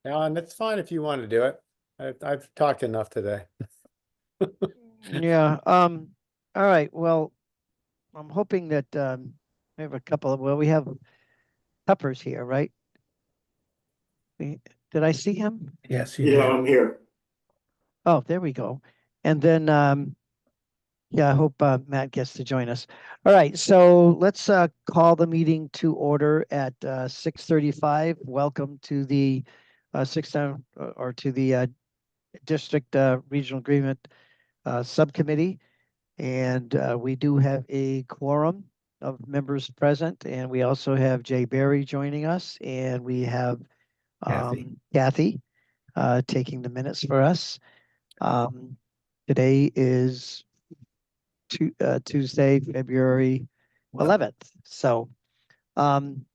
Alan, it's fine if you want to do it. I've talked enough today. Yeah. All right. Well, I'm hoping that we have a couple of, well, we have Peppers here, right? Did I see him? Yes, you Yeah, did. I'm here. Oh, there we go. And then yeah, I hope Matt gets to join us. All right, so let's call the meeting to order at 6:35. Welcome to the or to the District Regional Agreement Subcommittee. And we do have a quorum of members present, and we also have Jay Berry joining us, and we have Kathy taking the minutes for us. Today is Tuesday, February 11th. Um,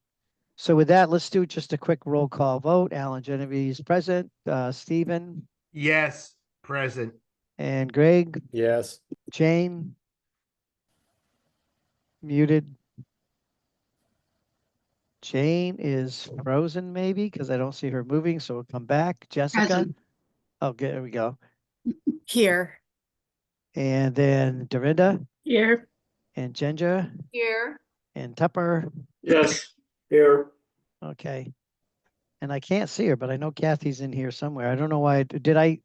so with that, let's do just a quick roll call vote. Alan Genovese present, Stephen Yes, present. and Greg, Yes. Jane, muted. Jane is frozen maybe because I don't see her moving, so we'll come back. Jessica. Present. Oh, good, there we go. Here. And then Dorinda Here. and Ginger Here. and Tupper. Yes, here. Okay. And I can't see her, but I know Kathy's in here somewhere. I don't know why. Did I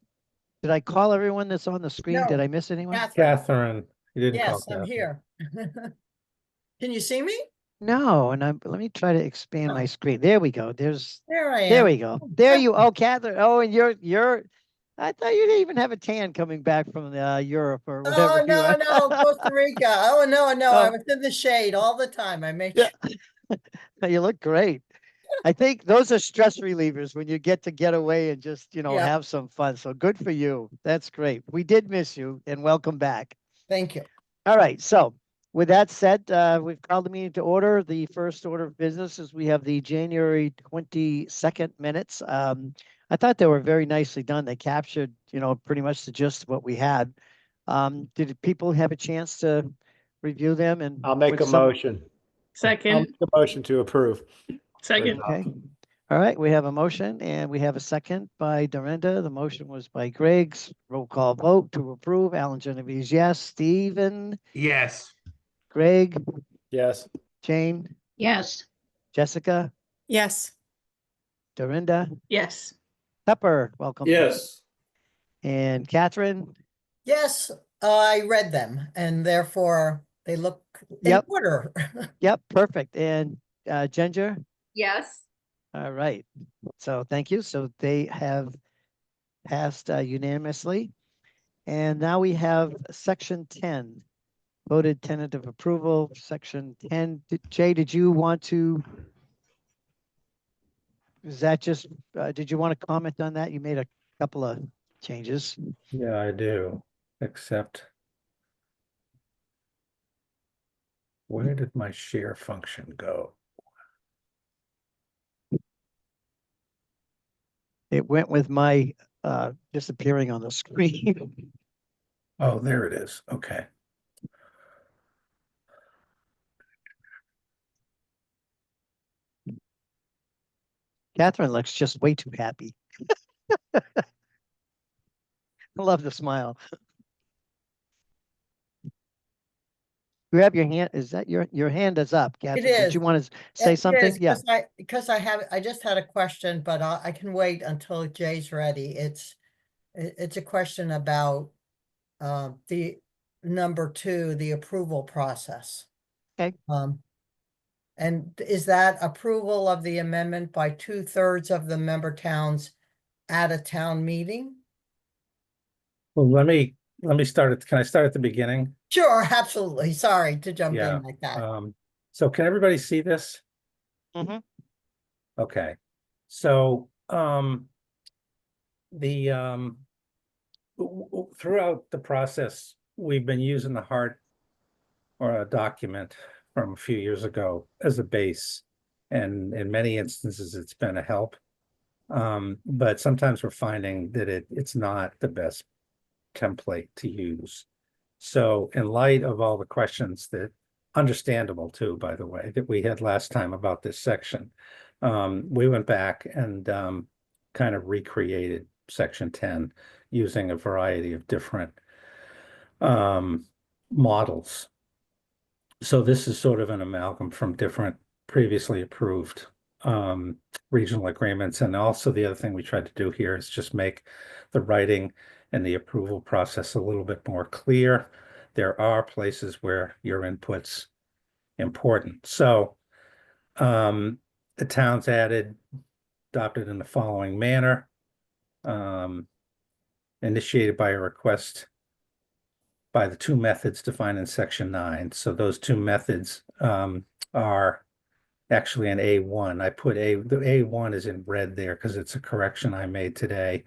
call everyone that's on the screen? No. Did I miss anyone? Catherine, you didn't call Yes, I'm Catherine. here. Can you see me? No, and let me try to expand my screen. There we go. There I am. There we go. There you. Oh, Catherine. Oh, and you're. I thought you didn't even have a tan coming back from Europe or whatever. Oh, no, Costa Rica. Oh, no, I was in the shade all the time. I make Yeah. sure. You look great. I think those are stress relievers when you get away and just, Yeah. have some fun. So good for you. That's great. We did miss you and welcome back. Thank you. All right. So with that said, we've called the meeting to order. The first order of business is we have the January 22nd minutes. I thought they were very nicely done. They captured, pretty much the gist of what we had. Did people have a chance to review them? And I'll make a motion. I'll Second. make a motion to approve. Second. Okay. All right. We have a motion and we have a second by Dorinda. The motion was by Griggs. Roll call vote to approve. Alan Genovese, yes. Stephen, Yes. Greg, Yes. Jane, Yes. Jessica, Yes. Dorinda, Yes. Pepper, welcome. Yes, And Catherine. Yes, I read them and therefore they look in Yep. order. Yep, perfect. And Ginger. Yes. All right. So thank you. So they have passed unanimously. And now we have section 10, voted tentative approval, section 10. Jay, did you want to? Is that just, did you want to comment on that? You made a couple of changes. Yeah, I do, except where did my share function go? It went with my disappearing on the screen. Oh, there it is. Okay. Catherine looks just way too happy. I love the smile. Grab your hand. Is that your hand is up, Catherine? Did is. you want to say It something? is, Yeah. Because I just had a question, but I can wait until Jay's ready. It's a question about the number 2, the approval process. Okay. And is that approval of the amendment by 2/3 of the member towns at a town meeting? Well, let me start it. Can I start at the beginning? Sure, absolutely. Sorry to jump Yeah. in like that. So can everybody see this? Mm-hmm. Okay. So throughout the process, we've been using the heart or a document from a few years ago as a base. And in many instances, it's been a help. But sometimes we're finding that it's not the best template to use. So in light of all the questions that, understandable too, by the way, that we had last time about this section, we went back and kind of recreated section 10 using a variety of different models. So this is sort of an amalgam from different previously approved regional agreements. And also the other thing we tried to do here is just make the writing and the approval process a little bit more clear. There are places where your input's important. So the town's adopted in the following manner, initiated by a request by the two methods defined in section 9. So those two methods are actually an A1. I put the A1 is in red there because it's a correction I made today.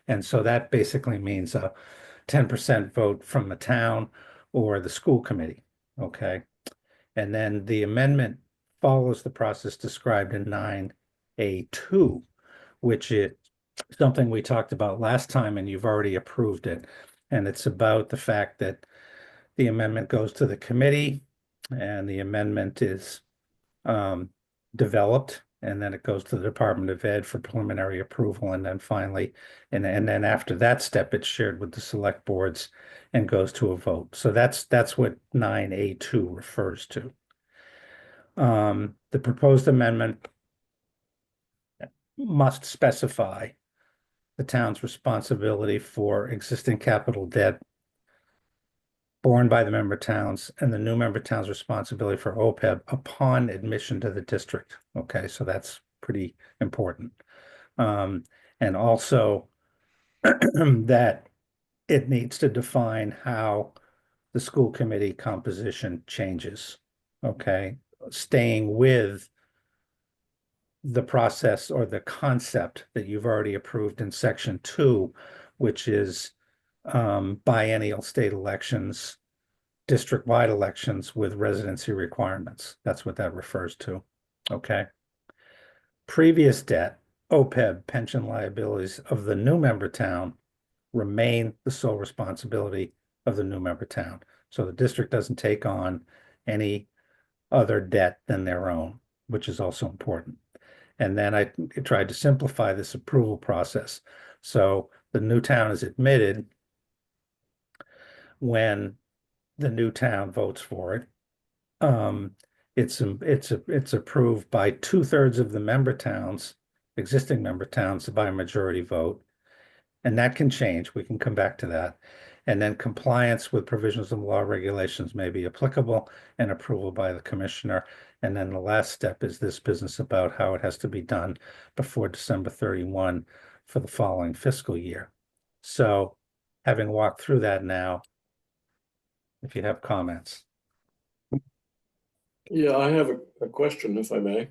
And so that basically means a 10% vote from the town or the school committee, okay? And then the amendment follows the process described in 9A2, which is something we talked about last time and you've already approved it. And it's about the fact that the amendment goes to the committee and the amendment is developed, and then it goes to the Department of Ed for preliminary approval. And then finally, and then after that step, it's shared with the select boards and goes to a vote. So that's what 9A2 refers to. The proposed amendment must specify the town's responsibility for existing capital debt borne by the member towns and the new member town's responsibility for OPEB upon admission to the district. Okay, so that's pretty important. And also that it needs to define how the school committee composition changes. Okay, staying with the process or the concept that you've already approved in section 2, which is biennial state elections, district-wide elections with residency requirements. That's what that refers to. Okay. Previous debt, OPEB pension liabilities of the new member town remain the sole responsibility of the new member town. So the district doesn't take on any other debt than their own, which is also important. And then I tried to simplify this approval process. So the new town is admitted when the new town votes for it. It's approved by 2/3 of the member towns, existing member towns, by a majority vote. And that can change. We can come back to that. And then compliance with provisions of law regulations may be applicable and approval by the commissioner. And then the last step is this business about how it has to be done before December 31 for the following fiscal year. So having walked through that now, if you have comments. Yeah, I have a question, if I may.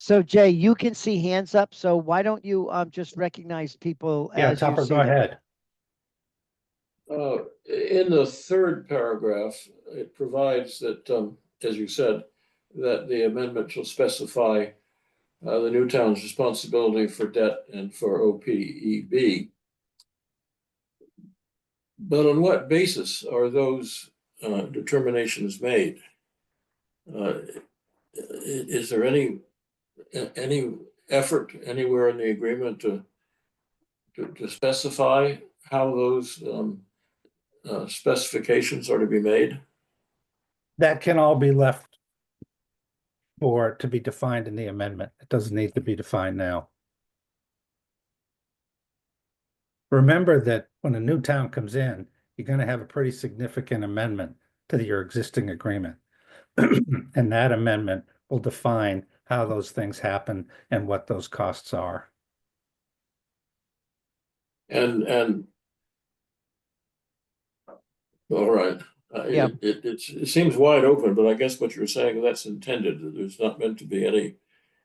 So Jay, you can see hands up, so why don't you just recognize people Yeah, as you Tupper, see go them? ahead. In the third paragraph, it provides that, as you said, that the amendment shall specify the new town's responsibility for debt and for OPEB. But on what basis are those determinations made? Is there any effort anywhere in the agreement to specify how those specifications are to be made? That can all be left for to be defined in the amendment. It doesn't need to be defined now. Remember that when a new town comes in, you're going to have a pretty significant amendment to your existing agreement. And that amendment will define how those things happen and what those costs are. And all right. Yeah. It seems wide open, but I guess what you're saying, that's intended, that there's not meant to be any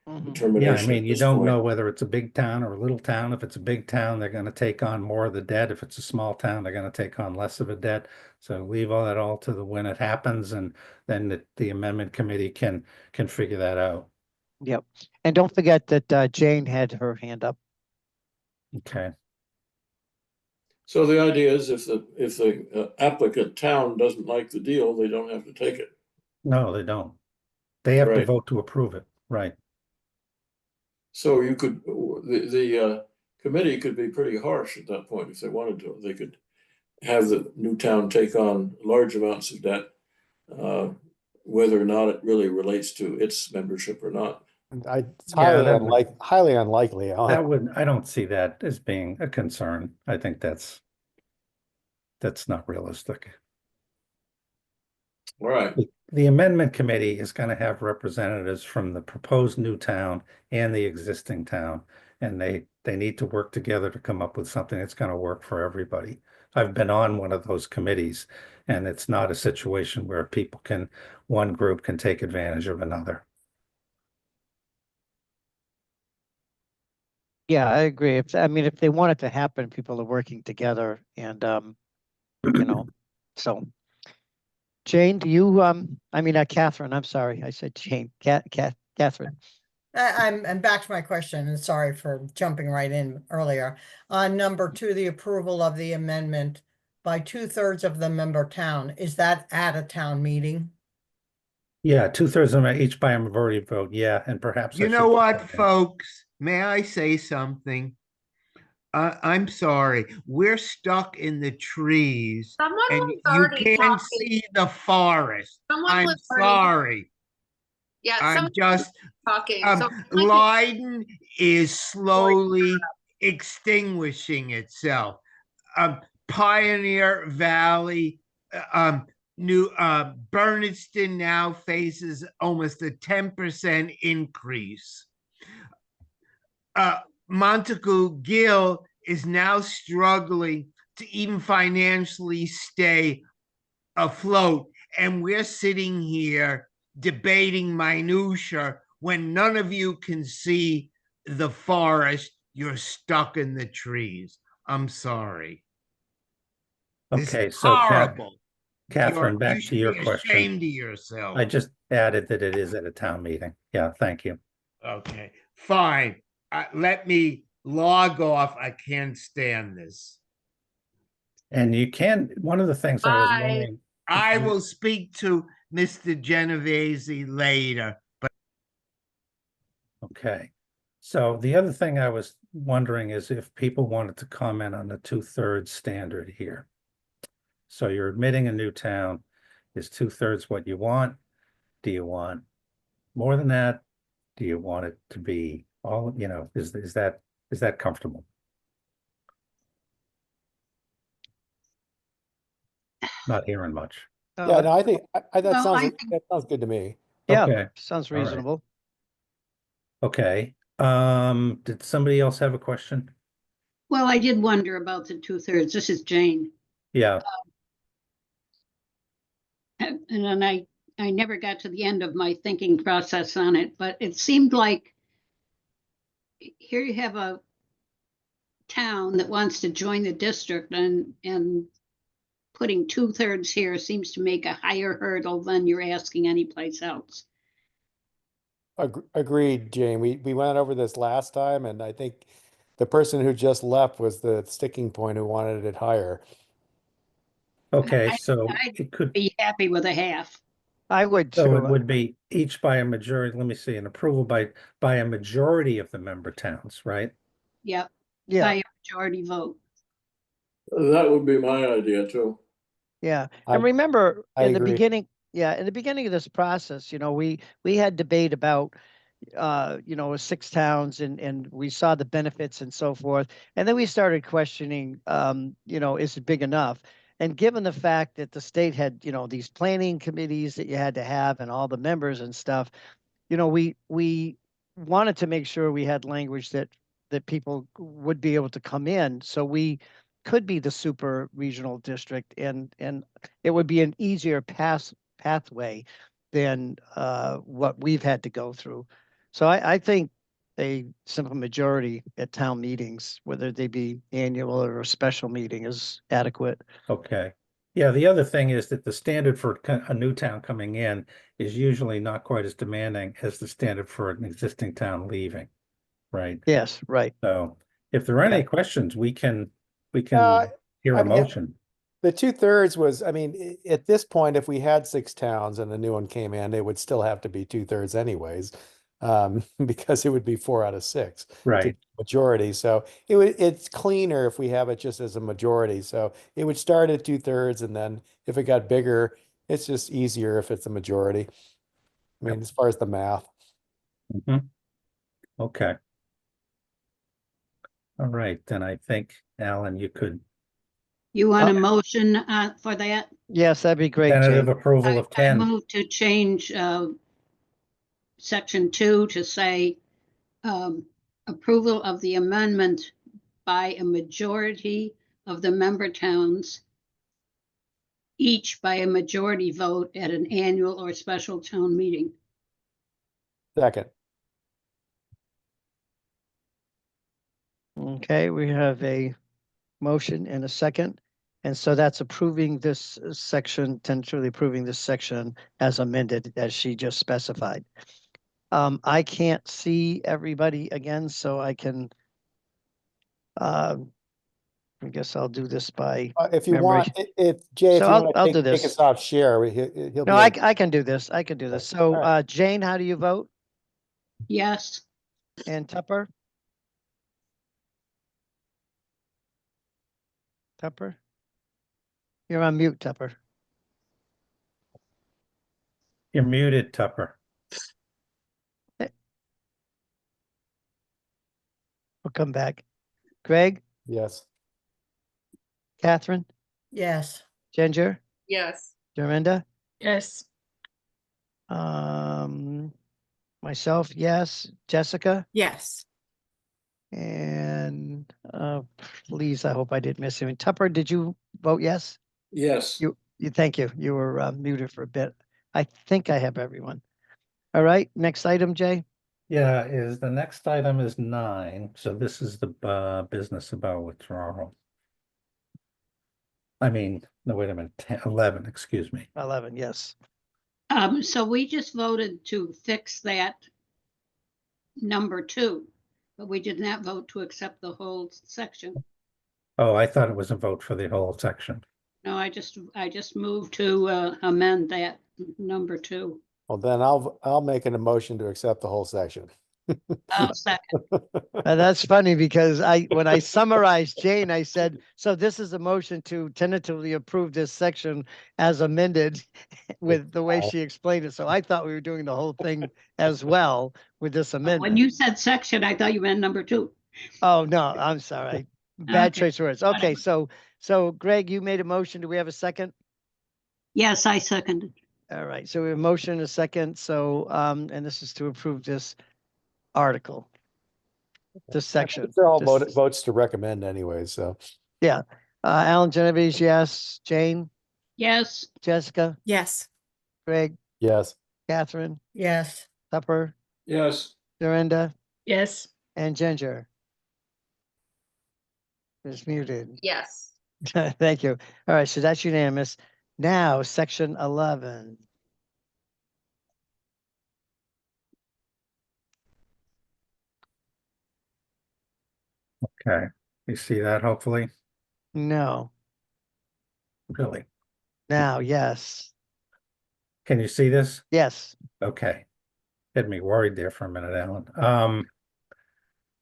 Mhm. determination. Yeah, I mean, at you this don't point. know whether it's a big town or a little town. If it's a big town, they're going to take on more of the debt. If it's a small town, they're going to take on less of a debt. So leave all that all to the when it happens, and then the amendment committee can figure that out. Yep. And don't forget that Jane had her hand up. Okay. So the idea is if the applicant town doesn't like the deal, they don't have to take it. No, they don't. They have to Right. vote to approve it. Right. So you could, the committee could be pretty harsh at that point if they wanted to. They could have the new town take on large amounts of debt, whether or not it really relates to its membership or not. It's Yeah, that would- highly unlikely. That would, I don't see that as being a concern. I think that's not realistic. All right. The amendment committee is going to have representatives from the proposed new town and the existing town, and they need to work together to come up with something that's going to work for everybody. I've been on one of those committees, and it's not a situation where one group can take advantage of another. Yeah, I agree. I mean, if they want it to happen, people are working together and, you know, so. Jane, do you, Catherine, I'm sorry, I said Jane, Catherine. I'm back to my question, and sorry for jumping right in earlier. On number 2, the approval of the amendment by 2/3 of the member town, is that at a town meeting? Yeah, 2/3 of them each by a majority vote. Yeah, and perhaps I You know should what, put that. folks? May I say something? I'm sorry. We're stuck in the trees Someone and was you already can't talking. see the forest. Someone I'm was already- sorry. Yeah, I'm someone just, talking. So Leiden is slowly extinguishing itself. Pioneer Valley, Berniston now faces almost a 10% increase. Montague Gill is now struggling to even financially stay afloat. And we're sitting here debating minutia when none of you can see the forest. You're stuck in the trees. I'm sorry. This Okay, is so horrible. Catherine, You back to should your be question. ashamed of yourself. I just added that it is at a town meeting. Yeah, thank you. Okay, fine. Let me log off. I can't stand this. And you can, one of the things I was Bye. wondering, I will speak to Mr. Genovese later. okay. So the other thing I was wondering is if people wanted to comment on the 2/3 standard here. So you're admitting a new town. Is 2/3 what you want? Do you want more than that? Do you want it to be all, is that comfortable? Not hearing much. Yeah, no, I think that Well, sounds I that sounds good to me. Yeah, Okay, sounds all right. reasonable. Did somebody else have a question? Well, I did wonder about the 2/3. This is Jane. Yeah, And then I never got to the end of my thinking process on it, but it seemed like here you have a town that wants to join the district and putting 2/3 here seems to make a higher hurdle than you're asking anyplace else. Agreed, Jane. We went over this last time, and I think the person who just left was the sticking point who wanted it higher. okay, so I'd it could, be happy with a half. I would so it too. would be each by a majority, let me see, an approval by a majority of the member towns, right? Yep, Yeah, by a majority vote. That would be my idea too. yeah. I- And remember, I in the agree. beginning, in the beginning of this process, we had debate about, 6 towns and we saw the benefits and so forth. And then we started questioning, is it big enough? And given the fact that the state had, these planning committees that you had to have and all the members and stuff, we wanted to make sure we had language that people would be able to come in. So we could be the super regional district and it would be an easier pathway than what we've had to go through. So I think a simple majority at town meetings, whether they be annual or a special meeting, is adequate. Okay. Yeah, the other thing is that the standard for a new town coming in is usually not quite as demanding as the standard for an existing town leaving, right? Yes, right. So if there are any questions, we can hear I a mean, motion. The 2/3 was, at this point, if we had 6 towns and a new one came in, it would still have to be 2/3 anyways. because it would be 4 out of 6 to Right. majority. So it's cleaner if we have it just as a majority. So it would start at 2/3, and then if it got bigger, it's just easier if it's a majority. I mean, as far as the math. Mhm. Okay. All right, then I think, Alan, you could You want a motion for that? Yes, that'd be great, tentative Jane. approval of I 10. move to change section 2 to say approval of the amendment by a majority of the member towns, each by a majority vote at an annual or special town meeting. Second. Okay, we have a motion and a second. And so that's approving this section, tentatively approving this section as amended, as she just specified. I can't see everybody again, so I can, I guess I'll do this by If you memory. want, if Jay, So if you want I'll to do take this. us off share, he'll No, be able. I can do this. I can do this. So, All right. Jane, how do you vote? Yes, And Tupper? Tupper? You're on mute, Tupper. You're muted, Tupper. We'll come back. Greg, Yes. Catherine, Yes. Ginger, Yes. Dorinda, Yes. myself, yes, Jessica, Yes. and please, I hope I didn't miss anything. Tupper, did you vote yes? Yes. Thank you. You were muted for a bit. I think I have everyone. All right, next item, Jay. Yeah, the next item is 9. So this is the business about withdrawal. I mean, no, wait a minute, 10, 11, excuse me. 11, yes. so we just voted to fix that number 2, but we did not vote to accept the whole section. Oh, I thought it was a vote for the whole section. No, I just moved to amend that number 2. Well, then I'll make an emotion to accept the whole section. I'll second. That's funny because when I summarized Jane, I said, so this is a motion to tentatively approve this section as amended with the way she explained it. So I thought we were doing the whole thing as well with this When amendment. you said section, I thought you meant number 2. Oh, no, I'm sorry. Bad Okay, choice of words. Okay, whatever. so Greg, you made a motion. Do we have a second? Yes, I seconded. All right, so we have a motion and a second. So, and this is to approve this article. This section. They're all This- votes to recommend anyway, so. Alan Genovese, yes. Jane, Yes, Jessica, Yes. Greg, Yes. Catherine, Yes. Tupper, Yes. Dorinda, Yes. and Ginger. Is muted. Yes. Thank you. All right, so that's unanimous. Now, section 11. Okay, you see that hopefully? No, Really? now, yes, Can you see this? yes. Okay. Had me worried there for a minute, Alan.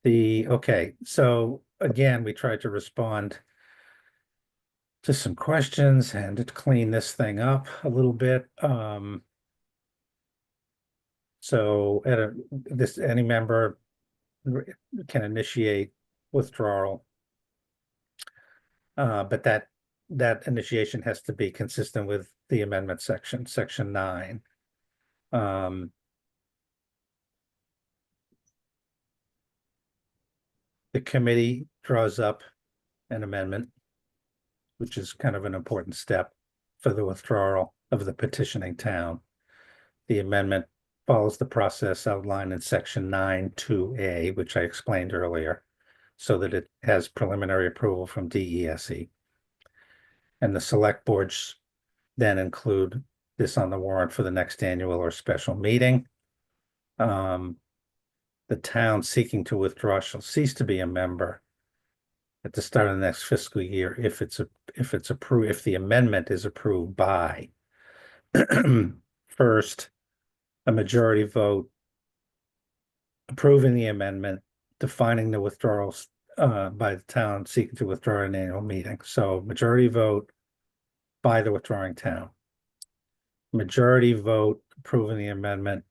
Okay, so again, we tried to respond to some questions and to clean this thing up a little bit. So any member can initiate withdrawal. But that initiation has to be consistent with the amendment section, section 9. The committee draws up an amendment, which is kind of an important step for the withdrawal of the petitioning town. The amendment follows the process outlined in section 9(2)A, which I explained earlier, so that it has preliminary approval from DESE. And the select boards then include this on the warrant for the next annual or special meeting. The town seeking to withdraw shall cease to be a member at the start of the next fiscal year if the amendment is approved by first, a majority vote approving the amendment, defining the withdrawals by the town seeking to withdraw an annual meeting. So majority vote by the withdrawing town. Majority vote approving the amendment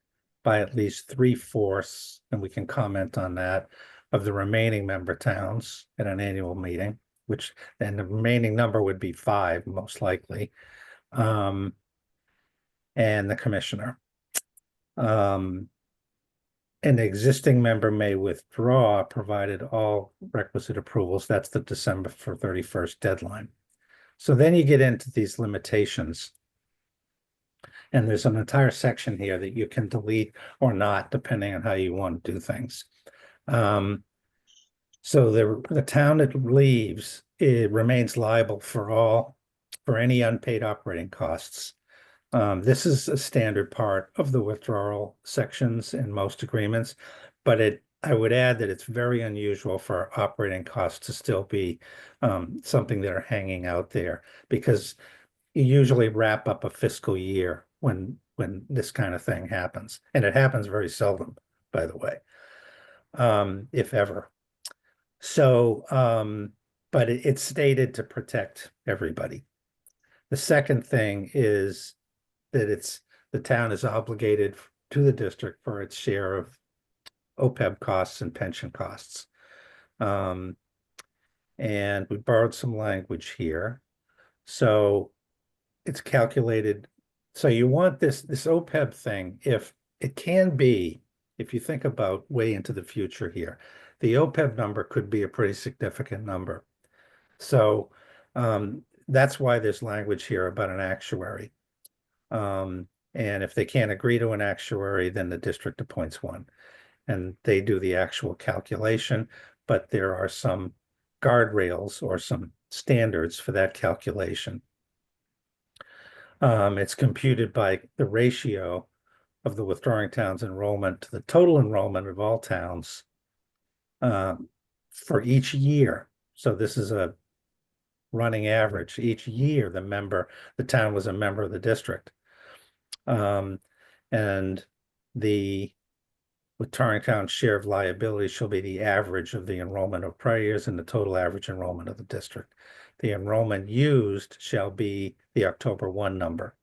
by at least 3/4, and we can comment on that, of the remaining member towns at an annual meeting, which then the remaining number would be 5, most likely. And the commissioner. An existing member may withdraw, provided all requisite approvals. That's the December 31st deadline. So then you get into these limitations. And there's an entire section here that you can delete or not, depending on how you want to do things. So the town that leaves, it remains liable for any unpaid operating costs. This is a standard part of the withdrawal sections in most agreements, but I would add that it's very unusual for operating costs to still be something that are hanging out there, because you usually wrap up a fiscal year when this kind of thing happens, and it happens very seldom, by the way, if ever. So, but it's stated to protect everybody. The second thing is that the town is obligated to the district for its share of OPEB costs and pension costs. And we borrowed some language here. So it's calculated. So you want this OPEB thing, if it can be, if you think about way into the future here, the OPEB number could be a pretty significant number. So that's why there's language here about an actuary. And if they can't agree to an actuary, then the district appoints one, and they do the actual calculation. But there are some guardrails or some standards for that calculation. It's computed by the ratio of the withdrawing town's enrollment to the total enrollment of all towns for each year. So this is a running average. Each year, the town was a member of the district. And the withdrawing town's share of liability shall be the average of the enrollment of prior years and the total average enrollment of the district. The enrollment used shall be the October 1 number,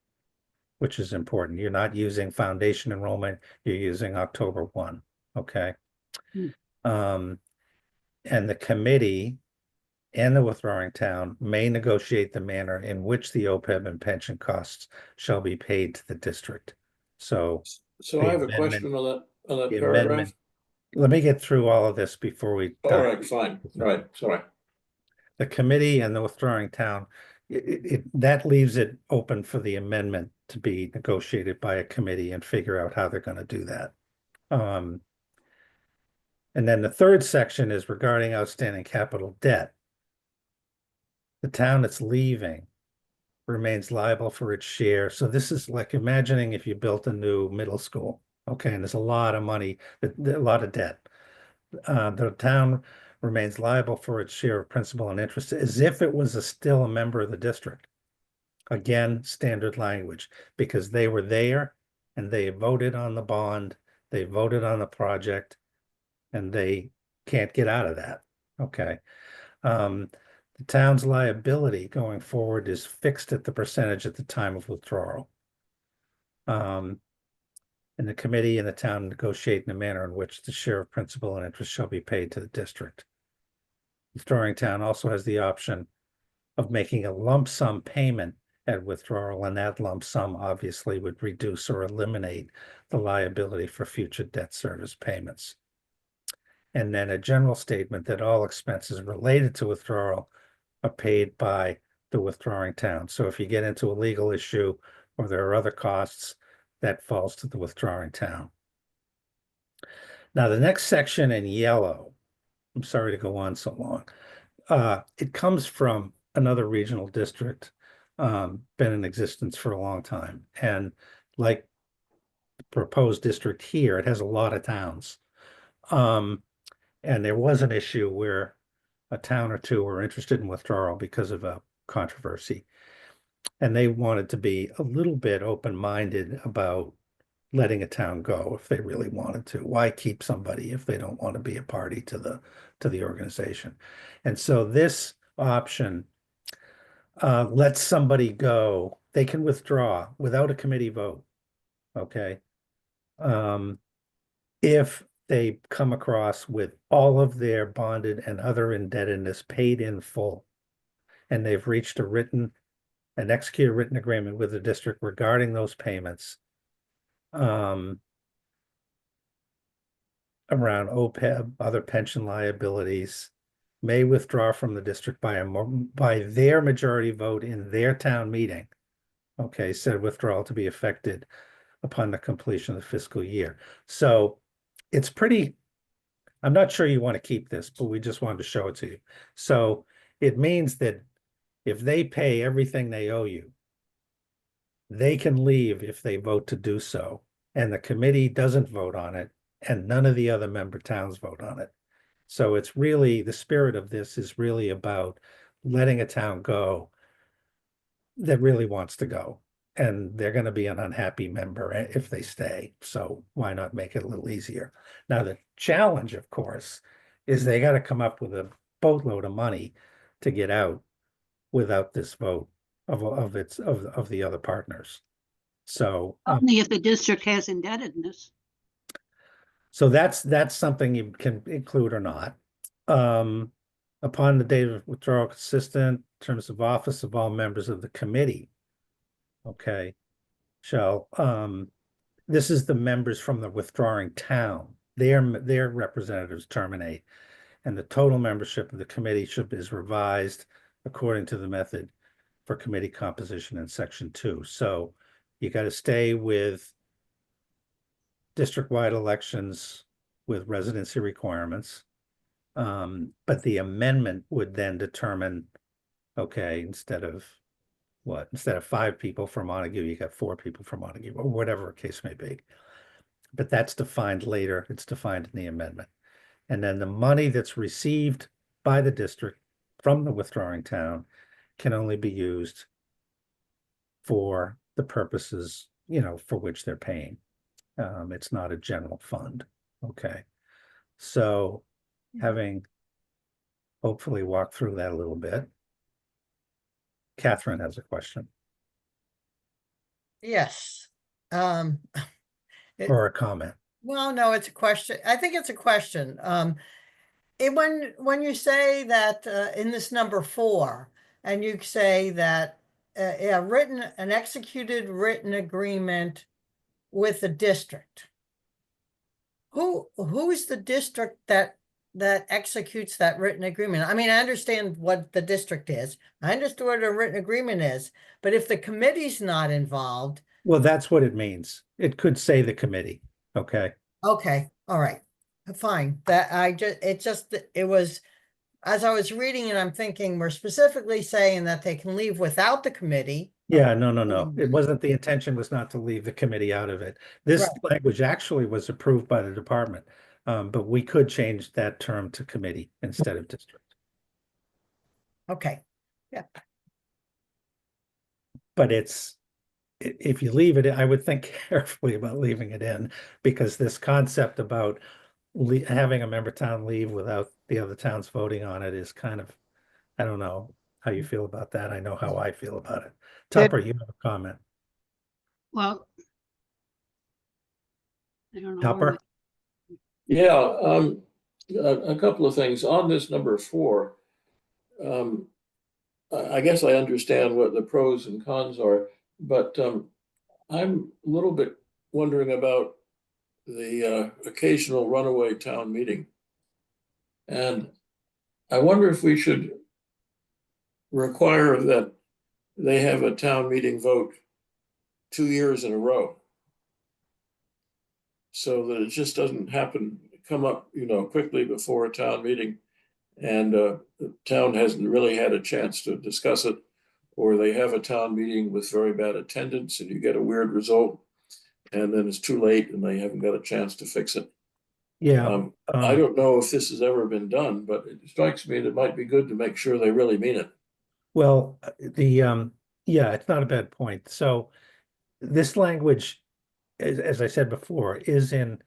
which is important. You're not using foundation enrollment, you're using October 1, okay? And the committee and the withdrawing town may negotiate the manner in which the OPEB and pension costs shall be paid to the district. So So the I have a amendment- question on that the paragraph. amendment, let me get through all of this before we. All right, fine. All right, sorry. The committee and the withdrawing town, that leaves it open for the amendment to be negotiated by a committee and figure out how they're going to do that. And then the third section is regarding outstanding capital debt. The town that's leaving remains liable for its share. So this is like imagining if you built a new middle school, okay, and there's a lot of money, a lot of debt. The town remains liable for its share of principal and interest as if it was still a member of the district. Again, standard language, because they were there and they voted on the bond, they voted on the project, and they can't get out of that, okay? The town's liability going forward is fixed at the percentage at the time of withdrawal. And the committee and the town negotiate in a manner in which the share of principal and interest shall be paid to the district. Withdrawing town also has the option of making a lump sum payment at withdrawal, and that lump sum obviously would reduce or eliminate the liability for future debt service payments. And then a general statement that all expenses related to withdrawal are paid by the withdrawing town. So if you get into a legal issue or there are other costs, that falls to the withdrawing town. Now, the next section in yellow, I'm sorry to go on so long. It comes from another regional district, been in existence for a long time. And like the proposed district here, it has a lot of towns. And there was an issue where a town or two were interested in withdrawal because of a controversy. And they wanted to be a little bit open-minded about letting a town go if they really wanted to. Why keep somebody if they don't want to be a party to the organization? And so this option lets somebody go. They can withdraw without a committee vote. Okay. If they come across with all of their bonded and other indebtedness paid in full, and they've reached an executed written agreement with the district regarding those payments, around OPEB, other pension liabilities, may withdraw from the district by their majority vote in their town meeting. Okay, said withdrawal to be effected upon the completion of the fiscal year. So it's pretty, I'm not sure you want to keep this, but we just wanted to show it to you. So it means that if they pay everything they owe you, they can leave if they vote to do so, and the committee doesn't vote on it, and none of the other member towns vote on it. So it's really, the spirit of this is really about letting a town go that really wants to go. And they're going to be an unhappy member if they stay. So why not make it a little easier? Now, the challenge, of course, is they got to come up with a boatload of money to get out without this vote of the other partners. So Only if the district has indebtedness. so that's something you can include or not. Upon the date of withdrawal, consistent terms of office of all members of the committee. Okay, this is the members from the withdrawing town. Their representatives terminate, and the total membership of the committee is revised according to the method for committee composition in section 2. So you got to stay with district-wide elections with residency requirements. But the amendment would then determine, okay, instead of 5 people for Montague, you got 4 people for Montague, or whatever the case may be. But that's defined later. It's defined in the amendment. And then the money that's received by the district from the withdrawing town can only be used for the purposes, for which they're paying. It's not a general fund. Okay. So having hopefully walked through that a little bit, Catherine has a question Yes. It- or a comment. Well, no, it's a question. I think it's a question. When you say that in this number 4, and you say that an executed written agreement with the district, who's the district that executes that written agreement? I mean, I understand what the district is. I understand what a written agreement is, but if the committee's not involved. Well, that's what it means. It could say the committee. Okay. Okay, all right, fine. It was, as I was reading it, I'm thinking we're specifically saying that they can leave without the committee. Yeah, no. It wasn't, the intention was not to leave the committee out of it. This Right. language actually was approved by the department. But we could change that term to committee instead of district. Okay, But if you leave it, I would think carefully about leaving it in, because this concept about having a member town leave without the other towns voting on it is kind of, I don't know how you feel about that. I know how I feel about it. Tupper, you have a comment. Well, I don't know. Tupper? Yeah, a couple of things on this number 4. I guess I understand what the pros and cons are, but I'm a little bit wondering about the occasional runaway town meeting. And I wonder if we should require that they have a town meeting vote 2 years in a row, so that it just doesn't come up, quickly before a town meeting, and the town hasn't really had a chance to discuss it, or they have a town meeting with very bad attendance and you get a weird result, and then it's too late and they haven't got a chance to fix it. Yeah. I don't know if this has ever been done, but it strikes me that it might be good to make sure they really mean it. Well, yeah, it's not a bad point. So this language as I said before, is in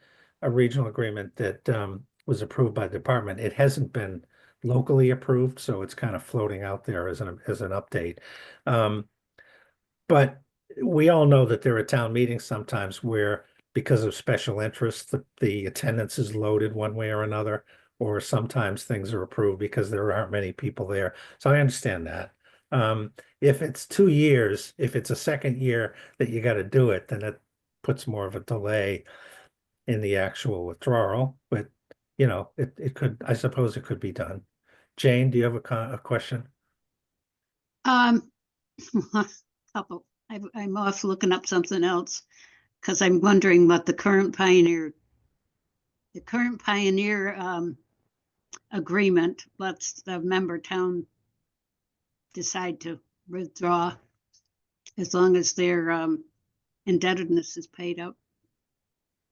a regional agreement that was approved by the department. It hasn't been locally approved, so it's kind of floating out there as an update. But we all know that there are town meetings sometimes where, because of special interest, the attendance is loaded one way or another, or sometimes things are approved because there aren't many people there. So I understand that. If it's 2 years, if it's a second year that you got to do it, then it puts more of a delay in the actual withdrawal. But it could, I suppose it could be done. Jane, do you have a question? Couple. I'm off looking up something else because I'm wondering what the current Pioneer agreement lets the member town decide to withdraw as long as their indebtedness is paid up.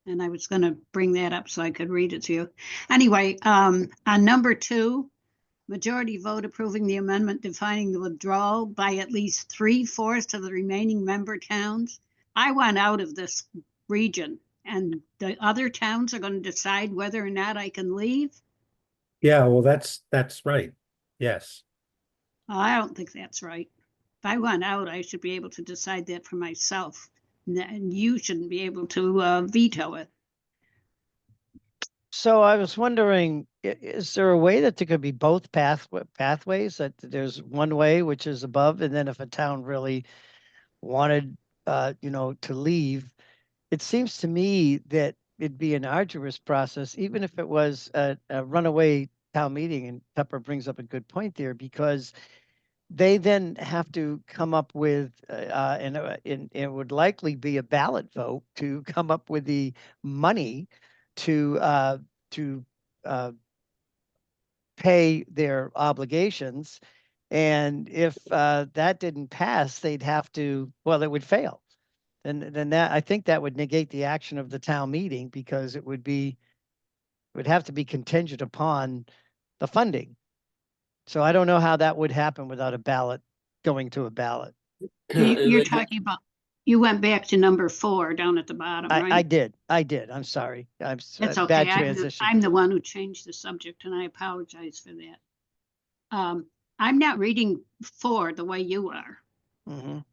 And I was going to bring that up so I could read it to you. Anyway, on number 2, majority vote approving the amendment defining the withdrawal by at least 3/4 of the remaining member towns. I want out of this region, and the other towns are going to decide whether or not I can leave. Yeah, well, that's right. Yes. I don't think that's right. If I want out, I should be able to decide that for myself, and you shouldn't be able to veto it. So I was wondering, is there a way that there could be both pathways, that there's one way which is above, and then if a town really wanted, to leave, it seems to me that it'd be an arduous process, even if it was a runaway town meeting, and Pepper brings up a good point there, because they then have to come up with, and it would likely be a ballot vote to come up with the money to pay their obligations. And if that didn't pass, they'd have to, well, it would fail. And then that, I think that would negate the action of the town meeting, because it would have to be contingent upon the funding. So I don't know how that would happen without a ballot, going to a ballot. You're talking about, you went back to number 4 down at the bottom, right? I did. I'm sorry. That's Bad okay. transition. I'm the one who changed the subject, and I apologize for that. I'm not reading 4 the way you are, Mhm.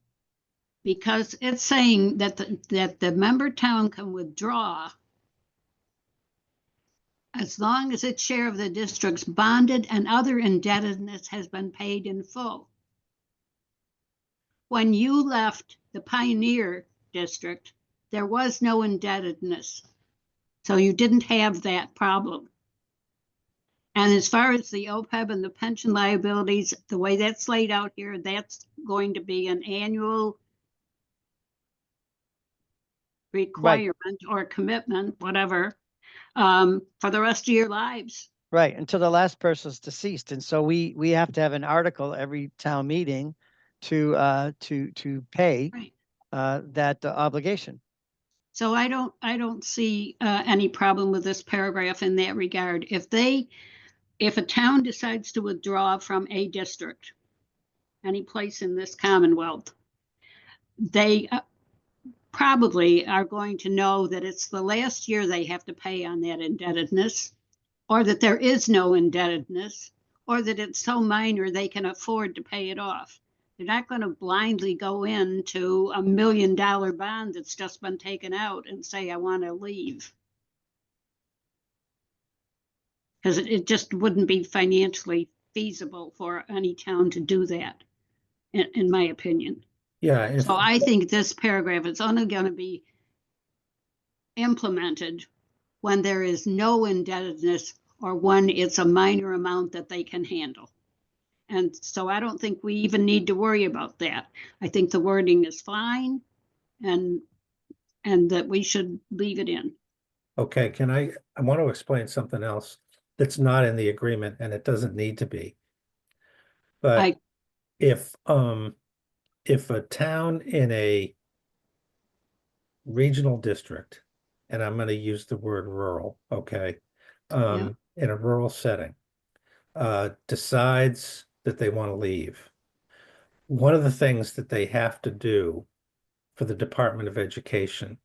because it's saying that the member town can withdraw as long as its share of the district's bonded and other indebtedness has been paid in full. When you left the Pioneer District, there was no indebtedness, so you didn't have that problem. And as far as the OPEB and the pension liabilities, the way that's laid out here, that's going to be an annual requirement or commitment, whatever, for the rest of your lives. Right, until the last person's deceased. And so we have to have an article every town meeting to pay Right. that obligation. So I don't see any problem with this paragraph in that regard. If a town decides to withdraw from a district, any place in this Commonwealth, they probably are going to know that it's the last year they have to pay on that indebtedness, or that there is no indebtedness, or that it's so minor they can afford to pay it off. They're not going to blindly go into $1 million bond that's just been taken out and say, I want to leave. Because it just wouldn't be financially feasible for any town to do that, in my opinion. Yeah. So I think this paragraph is only going to be implemented when there is no indebtedness, or when it's a minor amount that they can handle. And so I don't think we even need to worry about that. I think the wording is fine, and that we should leave it in. Okay, I want to explain something else that's not in the agreement, and it doesn't need to be. But if a town in a regional district, and I'm going to use the word rural, okay, in a rural setting, decides that they want to leave, one of the things that they have to do for the Department of Education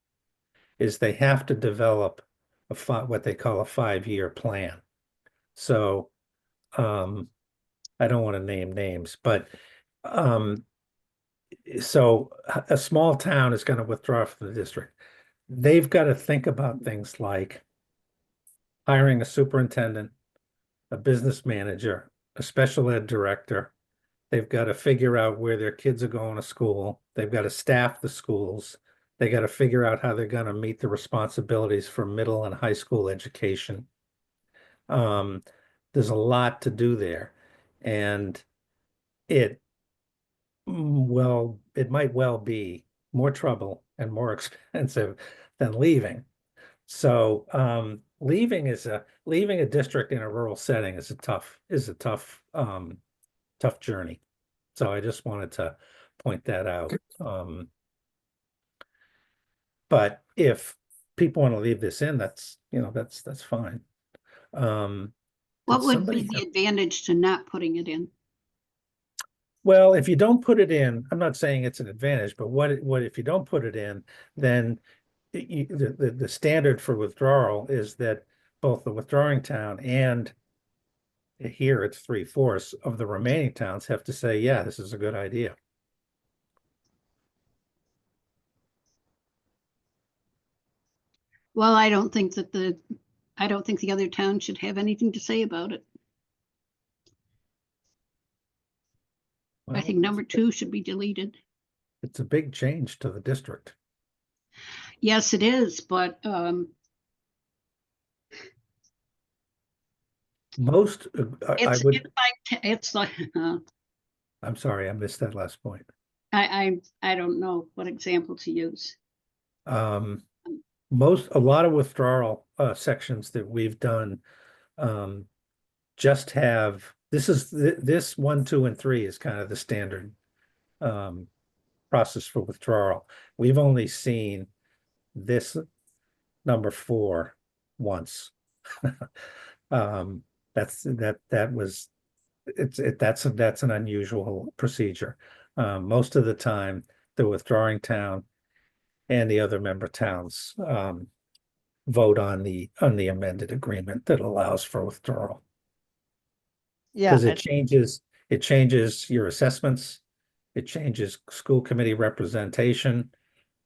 is they have to develop what they call a 5-year plan. So I don't want to name names, but so a small town is going to withdraw from the district. They've got to think about things like hiring a superintendent, a business manager, a special ed director. They've got to figure out where their kids are going to school. They've got to staff the schools. They got to figure out how they're going to meet the responsibilities for middle and high school education. There's a lot to do there. And it might well be more trouble and more expensive than leaving. So leaving a district in a rural setting is a tough journey. So I just wanted to point that out. But if people want to leave this in, that's fine. What did would somebody be the have- advantage to not putting it in? Well, if you don't put it in, I'm not saying it's an advantage, but what if you don't put it in, then the standard for withdrawal is that both the withdrawing town and here it's 3/4 of the remaining towns have to say, yeah, this is a good idea. Well, I don't think the other town should have anything to say about it. I Well, think number 2 should be deleted. it's a big change to the district. Yes, it is, but Most, I would, it's like I'm sorry, I missed that last point. I don't know what example to use. A lot of withdrawal sections that we've done just have this 1, 2, and 3 is kind of the standard process for withdrawal. We've only seen this number 4 once. That's an unusual procedure. Most of the time, the withdrawing town and the other member towns vote on the amended agreement that allows for withdrawal. Yeah, Because it changes your assessments, it changes school committee representation,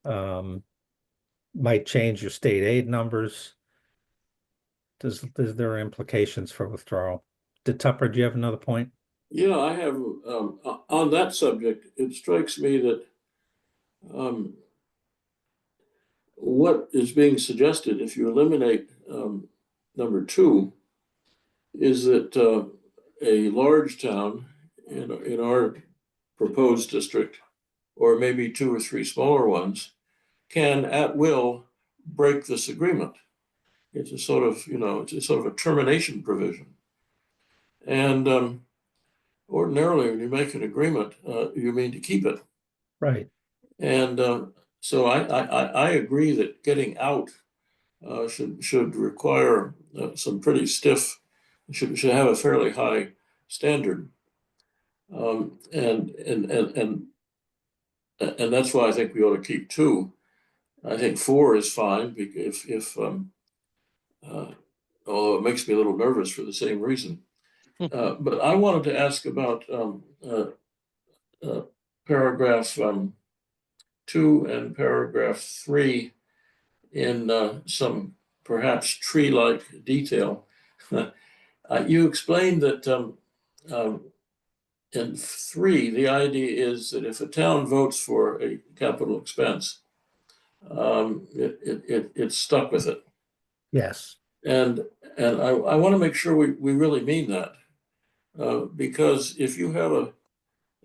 might change your state aid numbers. There are implications for withdrawal. Tupper, do you have another point? Yeah, I have, on that subject, it strikes me that what is being suggested, if you eliminate number 2, is that a large town in our proposed district, or maybe 2 or 3 smaller ones, can at will break this agreement. It's a sort of, a termination provision. And ordinarily, when you make an agreement, you mean to keep it. Right. And so I agree that getting out should require some pretty stiff, should have a fairly high standard. And that's why I think we ought to keep 2. I think 4 is fine because although it makes me a little nervous for the same reason. But I wanted to ask about paragraph 2 and paragraph 3 in some perhaps tree-like detail. You explained that in 3, the idea is that if a town votes for a capital expense, it's stuck with it. Yes. And I want to make sure we really mean that. Because if you have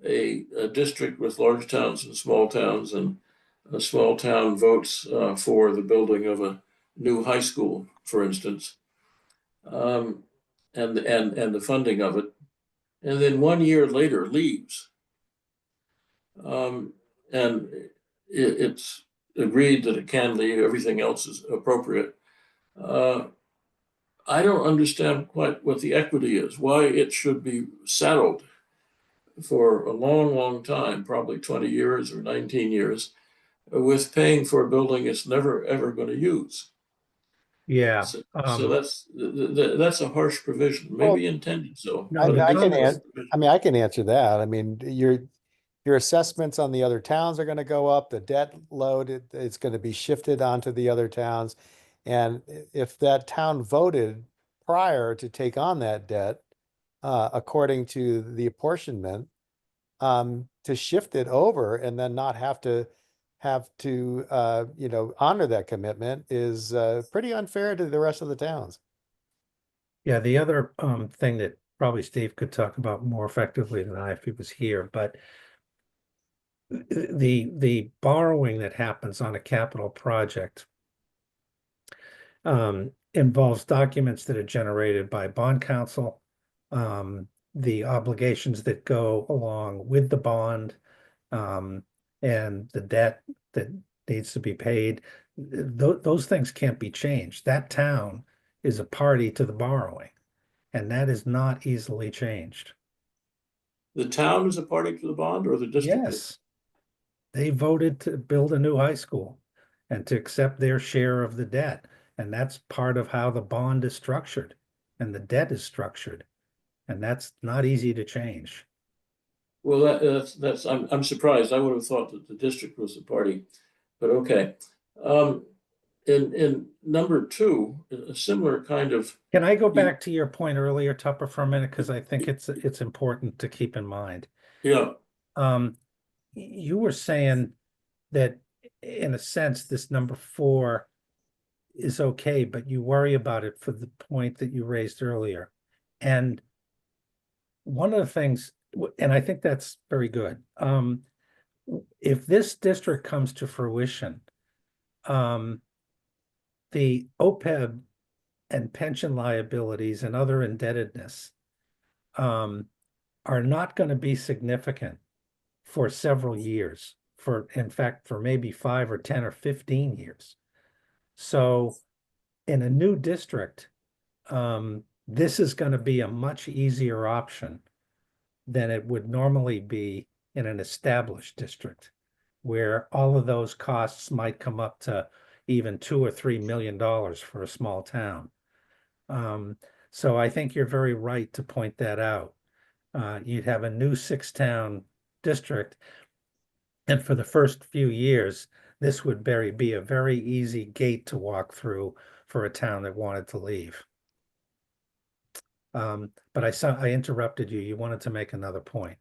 a district with large towns and a small town votes for the building of a new high school, for instance, and the funding of it, and then 1 year later leaves, and it's agreed that it can leave, everything else is appropriate. I don't understand quite what the equity is, why it should be saddled for a long, long time, probably 20 years or 19 years, with paying for a building it's never, ever going to use. Yeah. So that's a harsh provision, Well, maybe intended so. no, but the it is a Congress- harsh provision. I mean, I can answer that. I mean, your assessments on the other towns are going to go up. The debt load, it's going to be shifted onto the other towns. And if that town voted prior to take on that debt, according to the apportionment, to shift it over and then not have to honor that commitment is pretty unfair to the rest of the towns. Yeah, the other thing that probably Steve could talk about more effectively than I if he was here, but the borrowing that happens on a capital project involves documents that are generated by bond counsel, the obligations that go along with the bond, and the debt that needs to be paid. Those things can't be changed. That town is a party to the borrowing, and that is not easily changed. The town is a party to the bond or the district? is? Yes, they voted to build a new high school and to accept their share of the debt. And that's part of how the bond is structured and the debt is structured. And that's not easy to change. Well, I'm surprised. I would have thought that the district was the party, but okay. In number two, a similar kind of, Can I go back to your point earlier, Tupper, for a minute? Because I think it's important to keep in mind. yeah, You were saying that in a sense, this number 4 is okay, but you worry about it for the point that you raised earlier. And one of the things, and I think that's very good. If this district comes to fruition, the OPEB and pension liabilities and other indebtedness are not going to be significant for several years, in fact, for maybe 5 or 10 or 15 years. So in a new district, this is going to be a much easier option than it would normally be in an established district, where all of those costs might come up to even $2 or $3 million for a small town. So I think you're very right to point that out. You'd have a new 6-town district, and for the first few years, this would be a very easy gate to walk through for a town that wanted to leave. But I interrupted you. You wanted to make another point.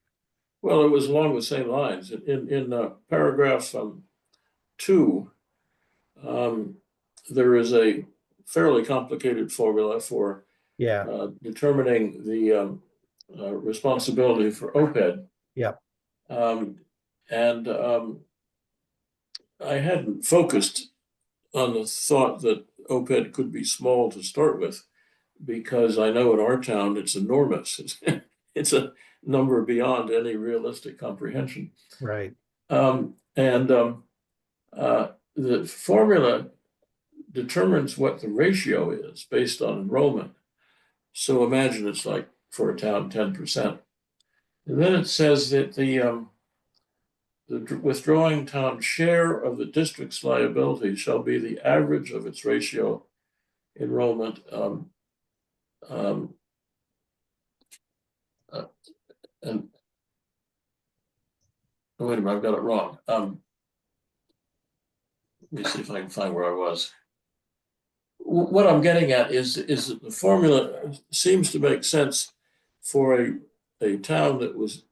well, it was along the same lines. In paragraph 2, there is a fairly complicated formula for Yeah, determining the responsibility for OPED. Yep. And I hadn't focused on the thought that OPED could be small to start with, because I know in our town it's enormous. It's a number beyond any realistic comprehension. right. The formula determines what the ratio is based on enrollment. So imagine it's like for a town 10%. And then it says that the withdrawing town share of the district's liability shall be the average of its ratio enrollment. And oh, wait a minute, I've got it wrong. Let me see if I can find where I was. What I'm getting at is that the formula seems to make sense for a town that was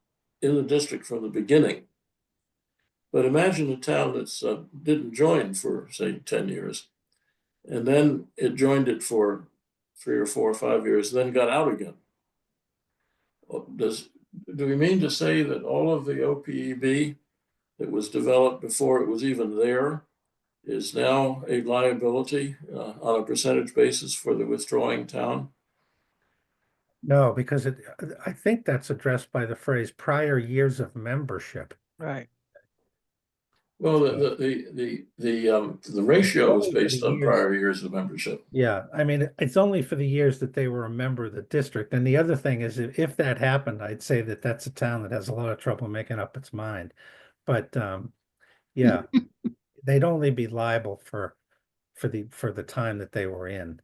in the district from the beginning. But imagine a town that's didn't join for, say, 10 years, and then it joined it for 3 or 4 or 5 years, then got out again. Do we mean to say that all of the OPEB that was developed before it was even there is now a liability on a percentage basis for the withdrawing town? No, because I think that's addressed by the phrase prior years of membership. Right. Well, the ratio is based on prior years of membership. Yeah, I mean, it's only for the years that they were a member of the district. And the other thing is, if that happened, I'd say that that's a town that has a lot of trouble making up its mind. But yeah, they'd only be liable for the time that they were in.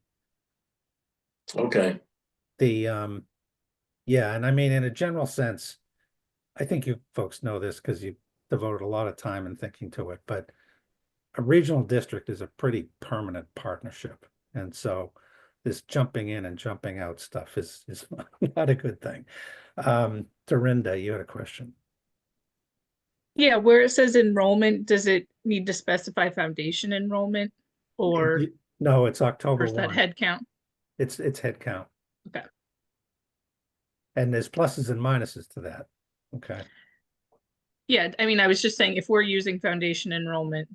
Okay, Yeah, and I mean, in a general sense, I think you folks know this because you devoted a lot of time and thinking to it, but a regional district is a pretty permanent partnership. And so this jumping in and jumping out stuff is not a good thing. Dorinda, you had a question. Yeah, where it says enrollment, does it need to specify foundation enrollment? Or No, it's October is that 1. head count? It's head count. Okay. And there's pluses and minuses to that. Okay. Yeah, I mean, I was just saying if we're using foundation enrollment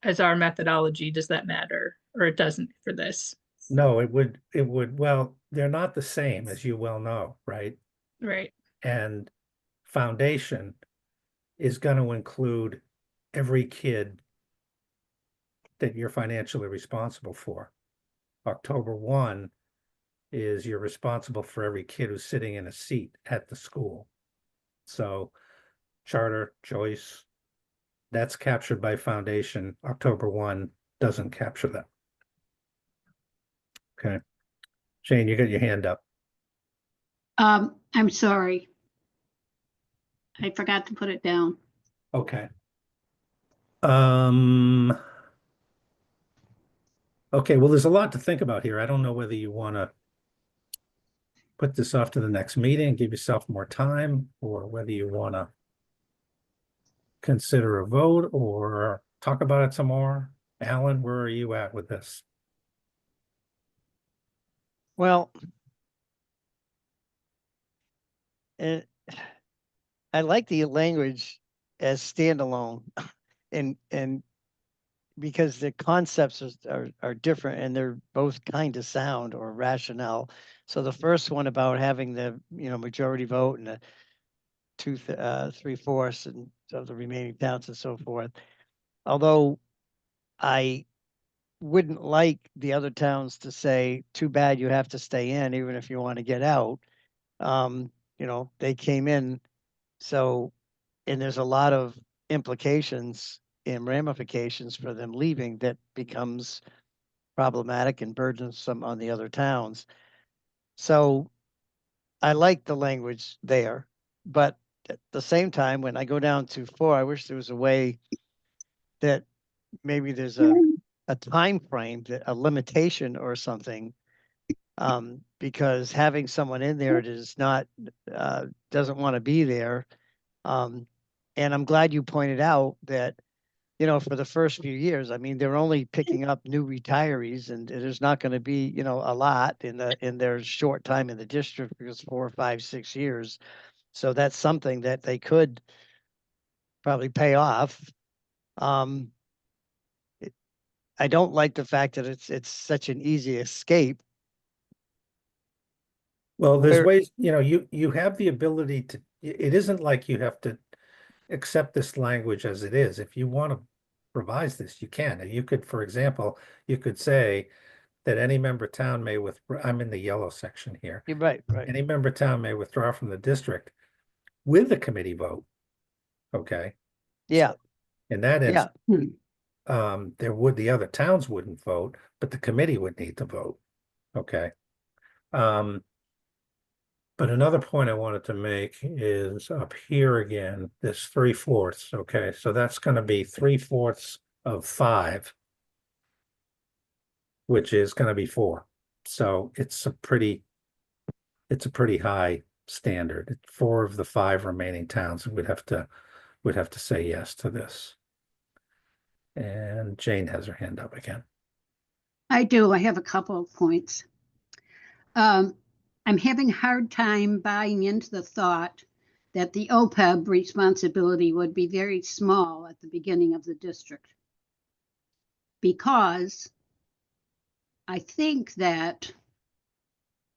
as our methodology, does that matter? Or it doesn't for this? No, it would, well, they're not the same, as you well know, right? Right. And foundation is going to include every kid that you're financially responsible for. October 1 is you're responsible for every kid who's sitting in a seat at the school. So charter, choice, that's captured by foundation. October 1 doesn't capture that. Okay. Shane, you got your hand up. I'm sorry. I forgot to put it down. Okay. Okay, well, there's a lot to think about here. I don't know whether you want to put this off to the next meeting, give yourself more time, or whether you want to consider a vote or talk about it some more. Alan, where are you at with this? Well, I like the language as standalone and because the concepts are different and they're both kind of sound or rationale. So the first one about having the, majority vote and the 3/4 and of the remaining towns and so forth. Although I wouldn't like the other towns to say, too bad you have to stay in, even if you want to get out. They came in. So, and there's a lot of implications and ramifications for them leaving that becomes problematic and burdensome on the other towns. So I like the language there, but at the same time, when I go down to 4, I wish there was a way that maybe there's a time frame, a limitation or something. Because having someone in there does not doesn't want to be there. And I'm glad you pointed out that, for the first few years, I mean, they're only picking up new retirees and there's not going to be, a lot in their short time in the district because 4, 5, 6 years. So that's something that they could probably pay off. I don't like the fact that it's such an easy escape. Well, there's Where- ways, you have the ability to, it isn't like you have to accept this language as it is. If you want to revise this, you can. You could, for example, you could say that any member town may withdraw, I'm in the yellow section here. You're right. Any member town may withdraw from the district with a committee vote. Okay. Yeah. In that Yeah. instance, the other towns wouldn't vote, but the committee would need to vote. Okay. But another point I wanted to make is up here again, this 3/4. Okay, so that's going to be 3/4 of 5, which is going to be 4. So it's a pretty high standard. 4 of the 5 remaining towns would have to say yes to this. And Jane has her hand up again. I do. I have a couple of points. I'm having a hard time buying into the thought that the OPEB responsibility would be very small at the beginning of the district. Because I think that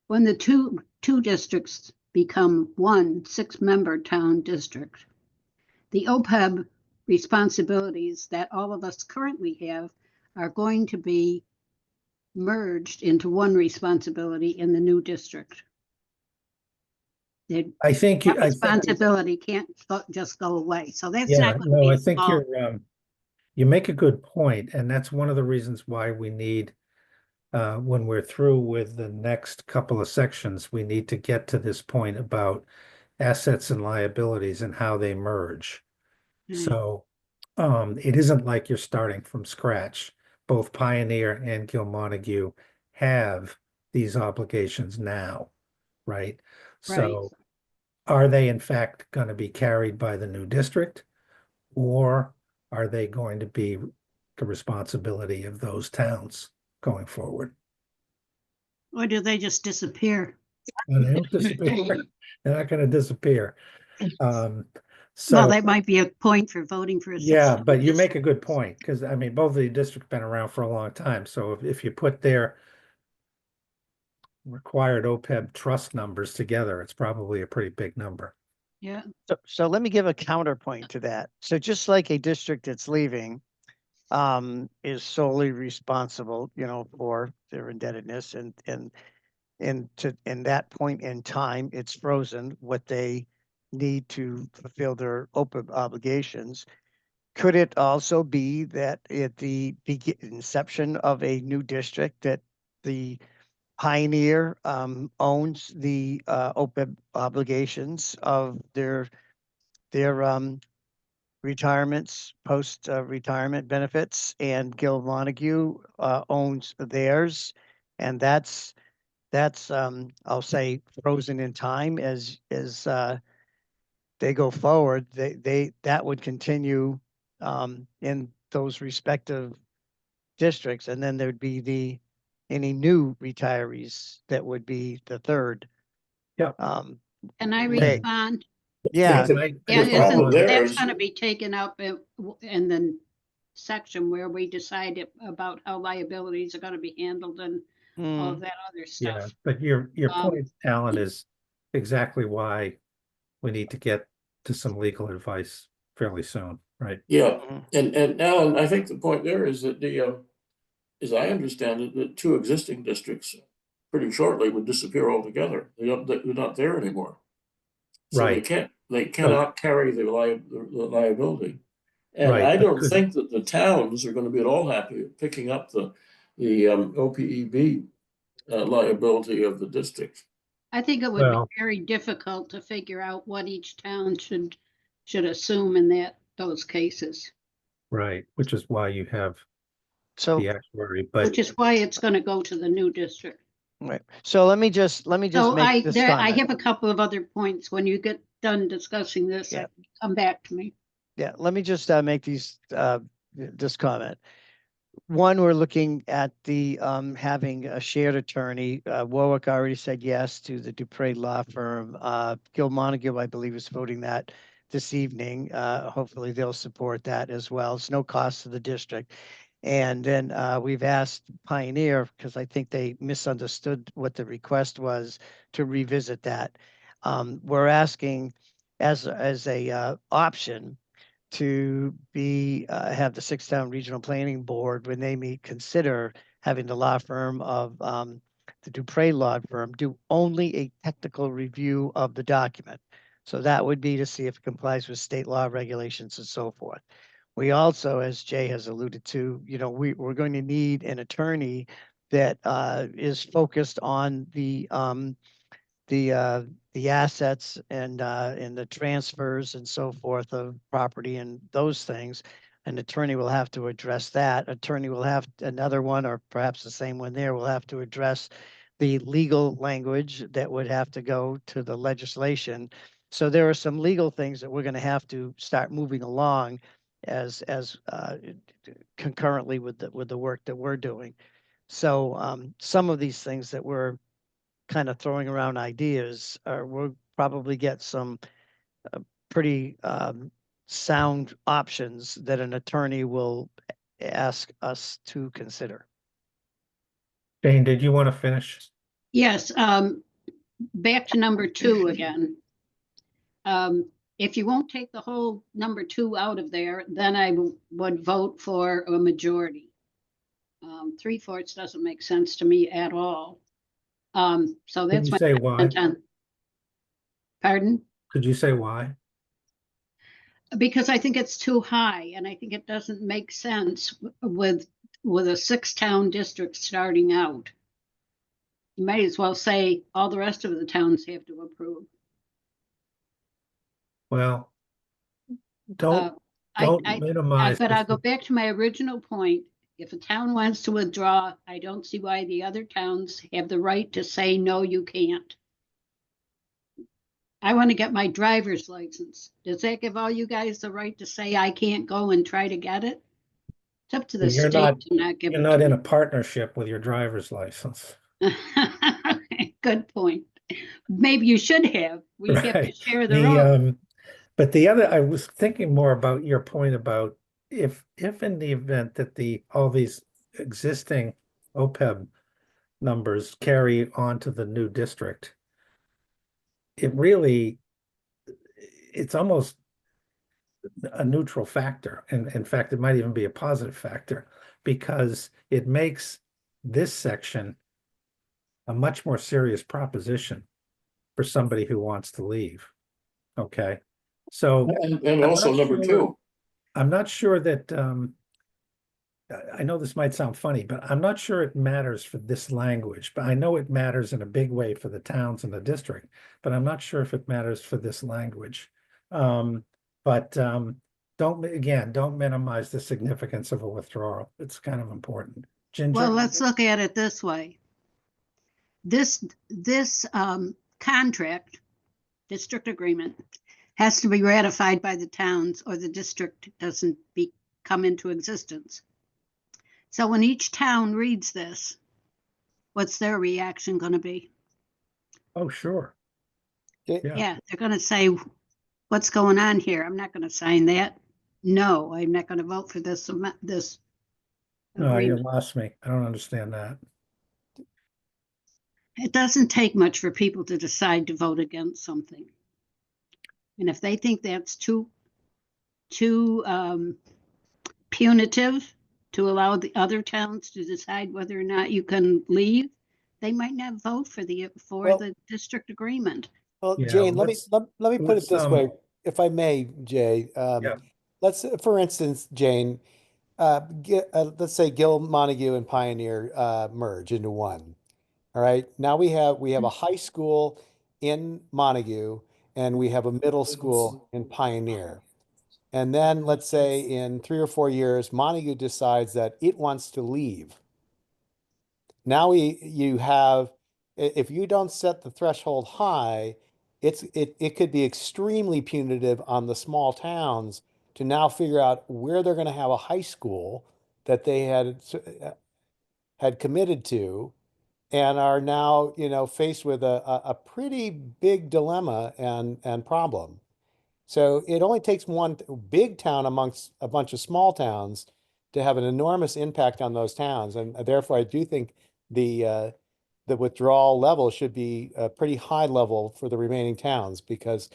when the two districts become one 6-member town district, the OPEB responsibilities that all of us currently have are going to be merged into one responsibility in the new district. I think That responsibility can't just go away. So that's yeah, not going to no, be I a think small. You make a good point, and that's one of the reasons why we need, when we're through with the next couple of sections, we need to get to this point about assets and liabilities and how they merge. Right. So it isn't like you're starting from scratch. Both Pioneer and Gil-Montague have these obligations now, right? So are they in fact going to be carried by the new district, or are they going to be the responsibility of those towns going forward? Or do they just disappear? And they don't disappear. They're not going to disappear. Well, So that might be a point for voting for a. yeah, six-town but you make a district. good point, because I mean, both of the districts been around for a long time. So if you put their required OPEB trust numbers together, it's probably a pretty big number. Yeah, So let me give a counterpoint to that. So just like a district that's leaving is solely responsible, for their indebtedness and that point in time, it's frozen what they need to fulfill their OPEB obligations. Could it also be that at the inception of a new district that the Pioneer owns the OPEB obligations of their retirements, post retirement benefits, and Gil Montague owns theirs, and that's I'll say frozen in time as they go forward. That would continue in those respective districts, and then there'd be any new retirees that would be the third. Yep. can I Hey. respond? Yeah. Can I Yeah, The problem isn't there that's is- gonna be taken up in the section where we decide about how liabilities are gonna be handled and all Mm, of that other Yeah, stuff. but your Um, point, Alan, is exactly why we need to get to some legal advice fairly soon, right? Yeah, mhm. and Alan, I think the point there is that as I understand it, the two existing districts pretty shortly would disappear altogether. They're not there anymore. So Right. they cannot carry the liability. And Right, I but don't could- think that the towns are going to be at all happy picking up the OPEB liability of the district. I think it would be Well- very difficult to figure out what each town should assume in those cases, Right, which is why you have So, the actuary, but which is why it's gonna go to the new district. right. So let me just So make this I comment. have a couple of other points. When you get done discussing this, Yeah. come back to me. Yeah, let me just make this comment. One, we're looking at the having a shared attorney. Warwick already said yes to the Dupre Law Firm. Gil Montague, I believe, is voting that this evening. Hopefully they'll support that as well. It's no cost to the district. And then we've asked Pioneer, because I think they misunderstood what the request was, to revisit that. We're asking as a option to have the Six-Town Regional Planning Board, when they meet, consider having the law firm of the Dupre Law Firm do only a technical review of the document. So that would be to see if it complies with state law regulations and so forth. We also, as Jay has alluded to, we're going to need an attorney that is focused on the assets and the transfers and so forth of property and those things. An attorney will have to address that. Attorney will have another one, or perhaps the same one there, will have to address the legal language that would have to go to the legislation. So there are some legal things that we're going to have to start moving along as concurrently with the work that we're doing. So some of these things that we're kind of throwing around ideas, we'll probably get some pretty sound options that an attorney will ask us to consider. Jane, did you want to finish? Yes, back to number 2 again. If you won't take the whole number 2 out of there, then I would vote for a majority. 3/4 doesn't make sense to me at all. So Can that's you my say why? comment on. Pardon? Could you say why? because I think it's too high and I think it doesn't make sense with a 6-town district starting out. You might as well say all the rest of the towns have to approve. Well, Uh, don't I, minimize. but I'll go back to my original point. If a town wants to withdraw, I don't see why the other towns have the right to say, no, you can't. I want to get my driver's license. Does that give all you guys the right to say I can't go and try to get it? It's up to the You're state not- to not give You're it not to in me. a partnership with your driver's license. Good point. Maybe you should have. We have to Right. share the road. But the other, I was thinking more about your point about if in the event that all these existing OPEB numbers carry on to the new district, it's almost a neutral factor. And in fact, it might even be a positive factor because it makes this section a much more serious proposition for somebody who wants to leave. Okay. So And I'm also not number sure- two, I'm not sure that I know this might sound funny, but I'm not sure it matters for this language, but I know it matters in a big way for the towns and the district, but I'm not sure if it matters for this language. But don't minimize the significance of a withdrawal. It's kind of important. Ginger? Well, let's look at it this way. This contract, district agreement, has to be ratified by the towns or the district doesn't come into existence. So when each town reads this, what's their reaction going to be? Oh, sure. Yeah. Yeah, they're going to say, what's going on here? I'm not going to sign that. No, I'm not going to vote for this No, you agreement. lost me. I don't understand that. It doesn't take much for people to decide to vote against something. And if they think that's too punitive to allow the other towns to decide whether or not you can leave, they might not vote for Well- the district agreement. Well, Yeah, Jane, let me let's- put it let's, this way, if I may, Jay. Yeah. Let's, for instance, Jane, let's say Gil, Montague, and Pioneer merge into one. All right. Now we have a high school in Montague and we have a middle school in Pioneer. And then let's say in 3 or 4 years, Montague decides that it wants to leave. Now you have, if you don't set the threshold high, it could be extremely punitive on the small towns to now figure out where they're going to have a high school that they had committed to and are now, faced with a pretty big dilemma and problem. So it only takes one big town amongst a bunch of small towns to have an enormous impact on those towns. And therefore, I do think the withdrawal level should be a pretty high level for the remaining towns because,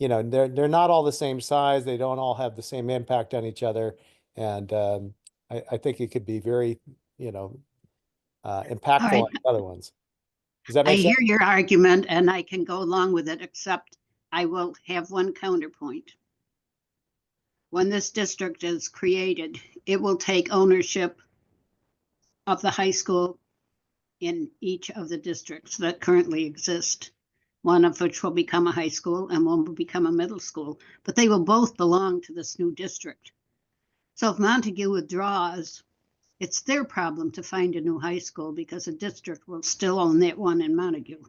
they're not all the same size. They don't all have the same impact on each other. And I think it could be very, impactful All right. on the other ones. Does that I make sense? hear your argument and I can go along with it, except I will have one counterpoint. When this district is created, it will take ownership of the high school in each of the districts that currently exist, one of which will become a high school and one will become a middle school, but they will both belong to this new district. So if Montague withdraws, it's their problem to find a new high school because the district will still own that one in Montague.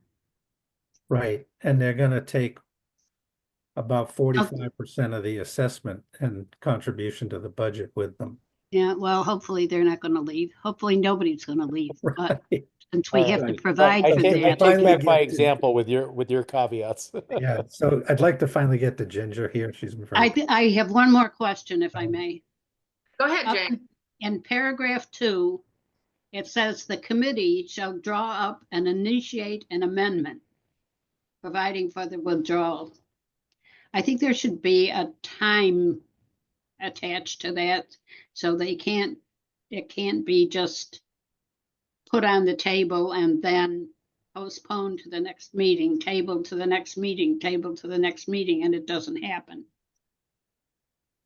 Right, and they're gonna take about 45% of the assessment and contribution to the budget with them. Yeah, well, hopefully they're not going to leave. Hopefully nobody's going to leave, but Right, since we have to Right. provide I for take that. finally back my get to- example with your caveats. yeah, so I'd like to finally get to Ginger here. She's been very. I have one more question, if I may. Go ahead, Up Jane. In paragraph 2, it says the committee shall draw up and initiate an amendment, providing for the withdrawal. I think there should be a time attached to that, so it can't be just put on the table and then postponed to the next meeting, tabled to the next meeting, tabled to the next meeting, and it doesn't happen.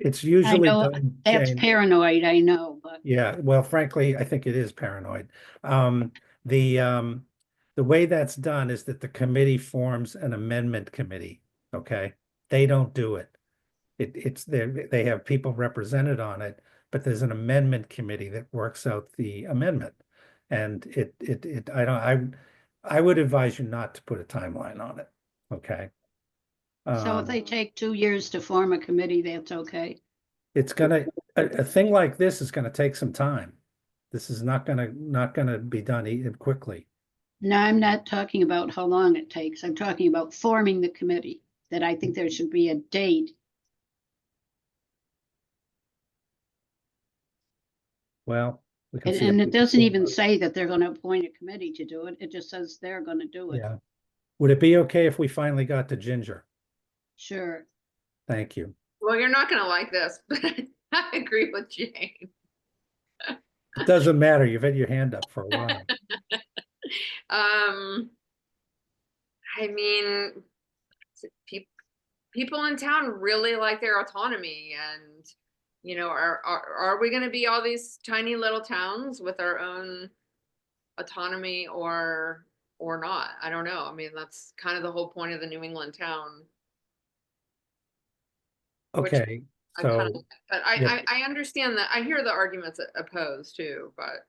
It's I usually know done, that's Jane. paranoid, I know, but Yeah, well, frankly, I think it is paranoid. Um, the way that's done is that the committee forms an amendment committee, okay? They don't do it. It's they have people represented on it, but there's an amendment committee that works out the amendment. And I would advise you not to put a timeline on it, okay? so if they take 2 years to form a committee, that's okay. It's gonna, a thing like this is gonna take some time. This is not gonna be done quickly. No, I'm not talking about how long it takes. I'm talking about forming the committee, that I think there should be a date. Well, we can And, see. and if it we can doesn't pull even those. say that they're gonna appoint a committee to do it. It just says they're gonna do it. Yeah. Would it be okay if we finally got to Ginger? Sure. Thank you. Well, you're not gonna like this, but I agree with Jane. It doesn't matter. You've had your hand up for a while. I mean, people in town really like their autonomy, and are we gonna be all these tiny little towns with our own autonomy or not? I don't know. I mean, that's kind of the whole point of the New England town. Which Okay, I kind of, so but yeah. I understand that. I hear the arguments opposed too, but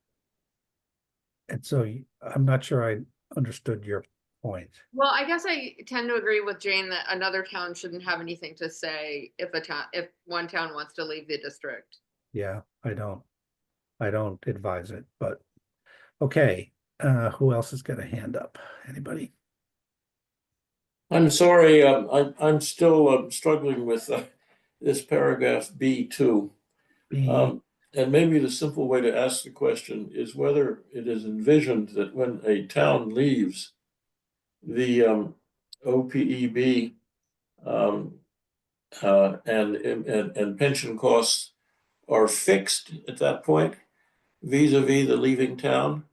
and so I'm not sure I understood your point. well, I guess I tend to agree with Jane that another town shouldn't have anything to say if one town wants to leave the district. Yeah, I don't advise it, but okay. Who else has got a hand up? Anybody? I'm sorry, I'm still struggling with this paragraph B2. B, And maybe the simple way to ask the question is whether it is envisioned that when a town leaves, the OPEB and pension costs are fixed at that point vis-a-vis the leaving town?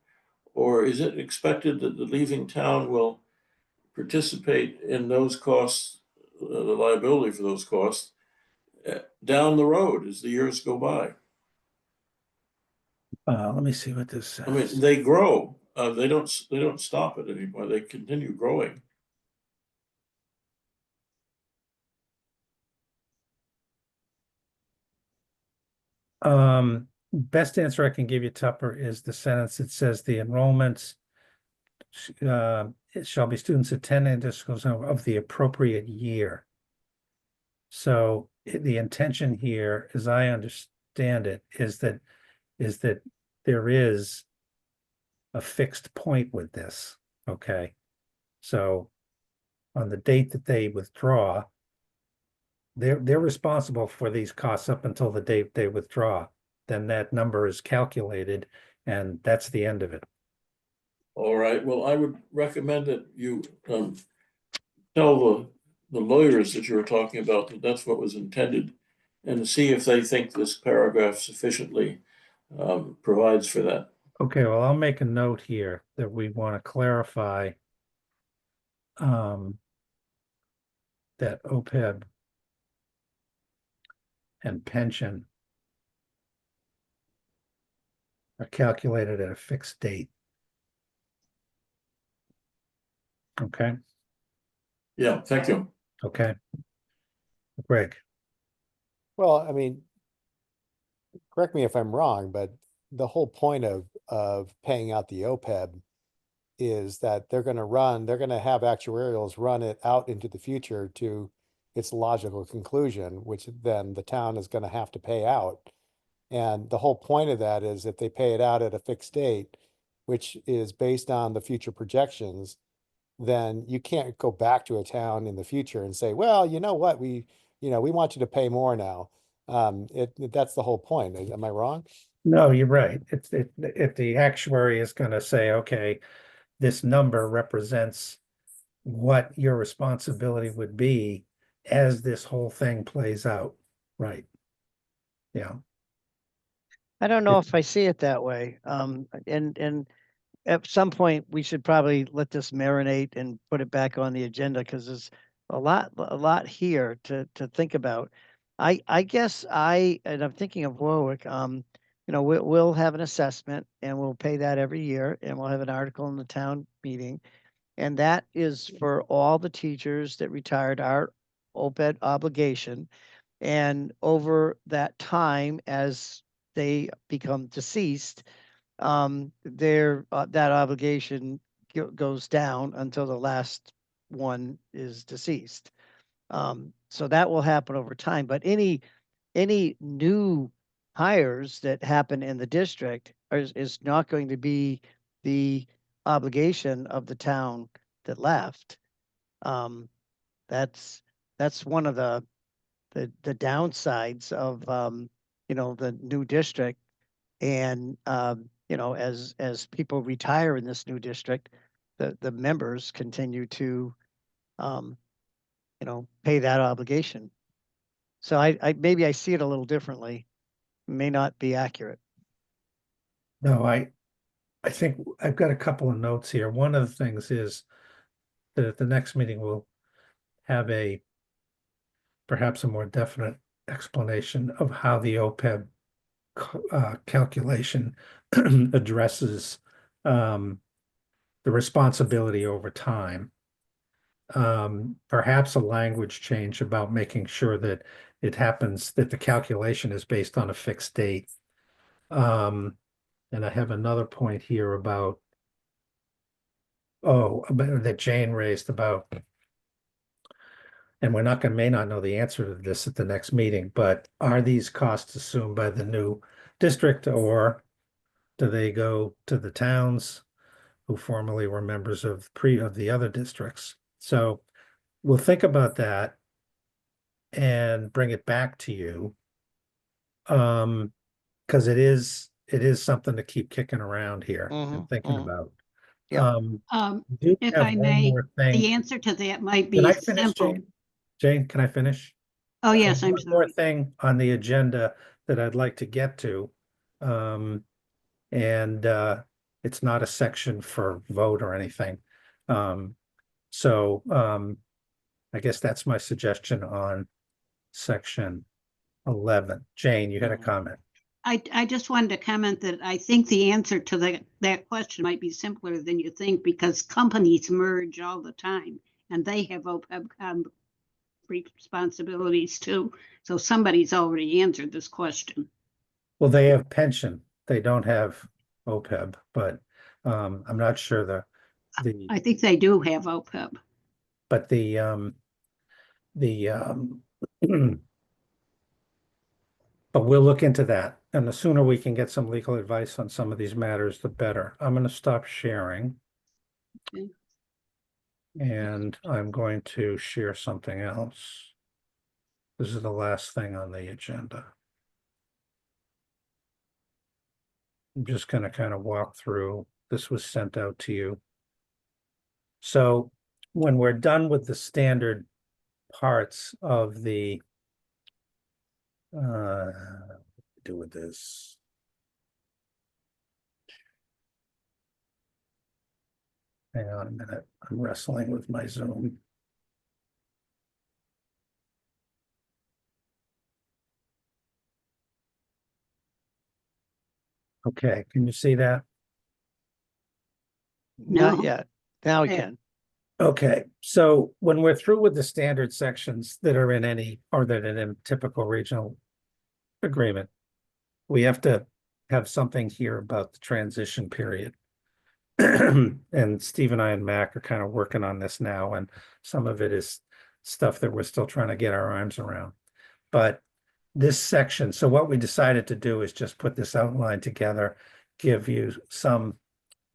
Or is it expected that the leaving town will participate in those costs, the liability for those costs, down the road as the years go by? let me see what this I mean, says. they grow. They don't stop at any point. They continue growing. Best answer I can give you, Tupper, is the sentence that says the enrollments it shall be students attending the schools of the appropriate year. So the intention here, as I understand it, is that there is a fixed point with this. Okay. So on the date that they withdraw, they're responsible for these costs up until the date they withdraw. Then that number is calculated, and that's the end of it. All right. Well, I would recommend that you tell the lawyers that you were talking about that that's what was intended, and see if they think this paragraph sufficiently provides for that. Okay, well, I'll make a note here that we want to clarify that OPEB and pension are calculated at a fixed date. Okay, Yeah, thank you. okay. Greg, Well, I mean, correct me if I'm wrong, but the whole point of paying out the OPEB is that they're going to have actuarials run it out into the future to its logical conclusion, which then the town is going to have to pay out. And the whole point of that is if they pay it out at a fixed date, which is based on the future projections, then you can't go back to a town in the future and say, well, you know what, we want you to pay more now. That's the whole point. Am I wrong? no, you're right. If the actuary is going to say, okay, this number represents what your responsibility would be as this whole thing plays out, right? Yeah. I don't know if I see it that way. And at some point we should probably let this marinate and put it back on the agenda because there's a lot here to think about. I guess and I'm thinking of Warwick, you know, we'll have an assessment and we'll pay that every year and we'll have an article in the town meeting. And that is for all the teachers that retired, our OPED obligation. And over that time, as they become deceased, that obligation goes down until the last one is deceased. So that will happen over time, but any new hires that happen in the district is not going to be the obligation of the town that left. Um, that's one of the downsides of you know, the new district. And you know, as people retire in this new district, the members continue to you know, pay that obligation. So I maybe I see it a little differently. May not be accurate. No, I think I've got a couple of notes here. One of the things is that at the next meeting, we'll have perhaps a more definite explanation of how the OPEB calculation addresses the responsibility over time. Perhaps a language change about making sure that it happens, that the calculation is based on a fixed date. And I have another point here about that Jane raised about, and we're not may not know the answer to this at the next meeting, but are these costs assumed by the new district, or do they go to the towns who formerly were members of the other districts? So we'll think about that and bring it back to you. Because it is something to keep kicking around here and thinking about. Yep. Do If have I one may, more the thing. answer to that might Can be I finish, simple. Jane? Jane, can I finish? Oh, yes, I'm One more sorry. thing on the agenda that I'd like to get to. And it's not a section for vote or anything. So I guess that's my suggestion on section 11. Jane, you had a comment. I just wanted to comment that I think the answer to that question might be simpler than you think, because companies merge all the time and they have OPEB responsibilities too. So somebody's already answered this question. Well, they have pension. They don't have OPEB, but I'm not sure I think they do have OPEB. but but we'll look into that. And the sooner we can get some legal advice on some of these matters, the better. I'm going to stop sharing. Okay. And I'm going to share something else. This is the last thing on the agenda. I'm just going to kind of walk through. This was sent out to you. So when we're done with the standard parts of the do with this. Hang on a minute. I'm wrestling with my Zoom. Okay, can you see that? Not No. yet. Now we Yeah. can. Okay, so when we're through with the standard sections that are in any, or that are in typical regional agreement, we have to have something here about the transition period. And Steve and I and Mac are kind of working on this now, and some of it is stuff that we're still trying to get our arms around. But this section, so what we decided to do is just put this outline together, give you some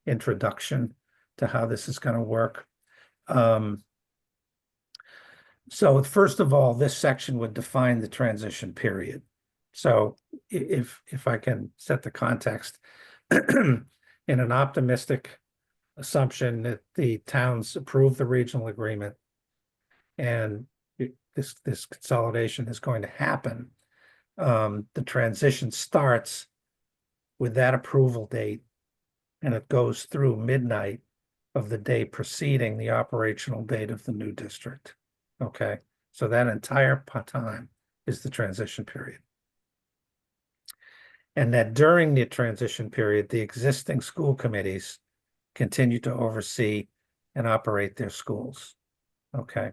introduction to how this is going to work. So first of all, this section would define the transition period. So if I can set the context, in an optimistic assumption that the towns approve the regional agreement and this consolidation is going to happen, the transition starts with that approval date and it goes through midnight of the day preceding the operational date of the new district. Okay, so that entire time is the transition period. And that during the transition period, the existing school committees continue to oversee and operate their schools. Okay.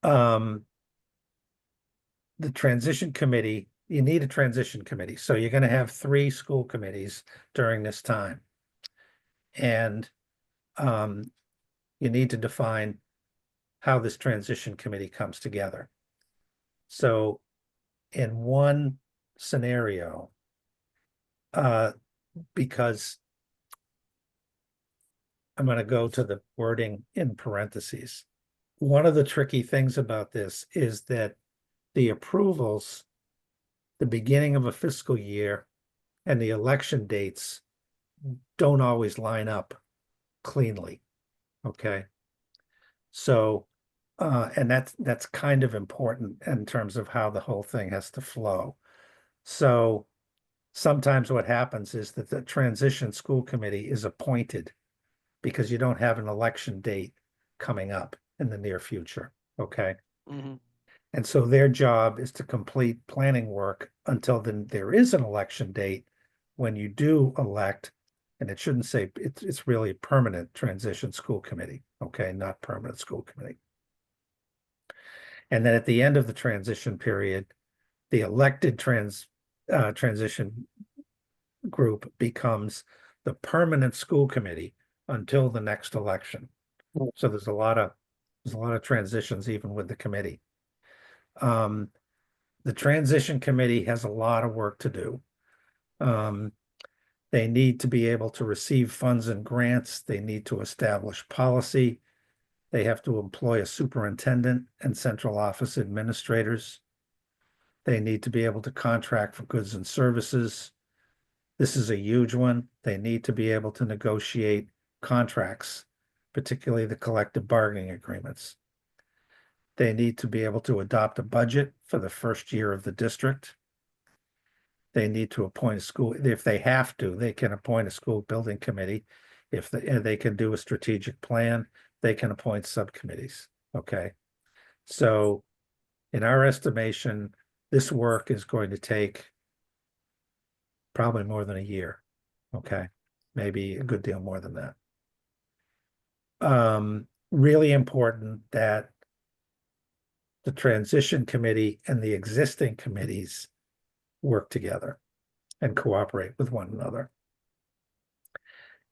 The transition committee, you need a transition committee. So you're going to have 3 school committees during this time. And you need to define how this transition committee comes together. So in one scenario, because I'm going to go to the wording in parentheses. One of the tricky things about this is that the approvals, the beginning of a fiscal year, and the election dates don't always line up cleanly. Okay. So, and that's kind of important in terms of how the whole thing has to flow. So sometimes what happens is that the transition school committee is appointed because you don't have an election date coming up in the near future. Okay. And so their job is to complete planning work until then there is an election date when you do elect, and it shouldn't say it's really a permanent transition school committee. Okay, not permanent school committee. And then at the end of the transition period, the elected transition group becomes the permanent school committee until the next election. So there's a lot of transitions even with the committee. The transition committee has a lot of work to do. They need to be able to receive funds and grants. They need to establish policy. They have to employ a superintendent and central office administrators. They need to be able to contract for goods and services. This is a huge one. They need to be able to negotiate contracts, particularly the collective bargaining agreements. They need to be able to adopt a budget for the first year of the district. They need to appoint a school, if they have to, they can appoint a school building committee. If they can do a strategic plan, they can appoint subcommittees. Okay. So in our estimation, this work is going to take probably more than a year. Okay. Maybe a good deal more than that. Really important that the transition committee and the existing committees work together and cooperate with one another.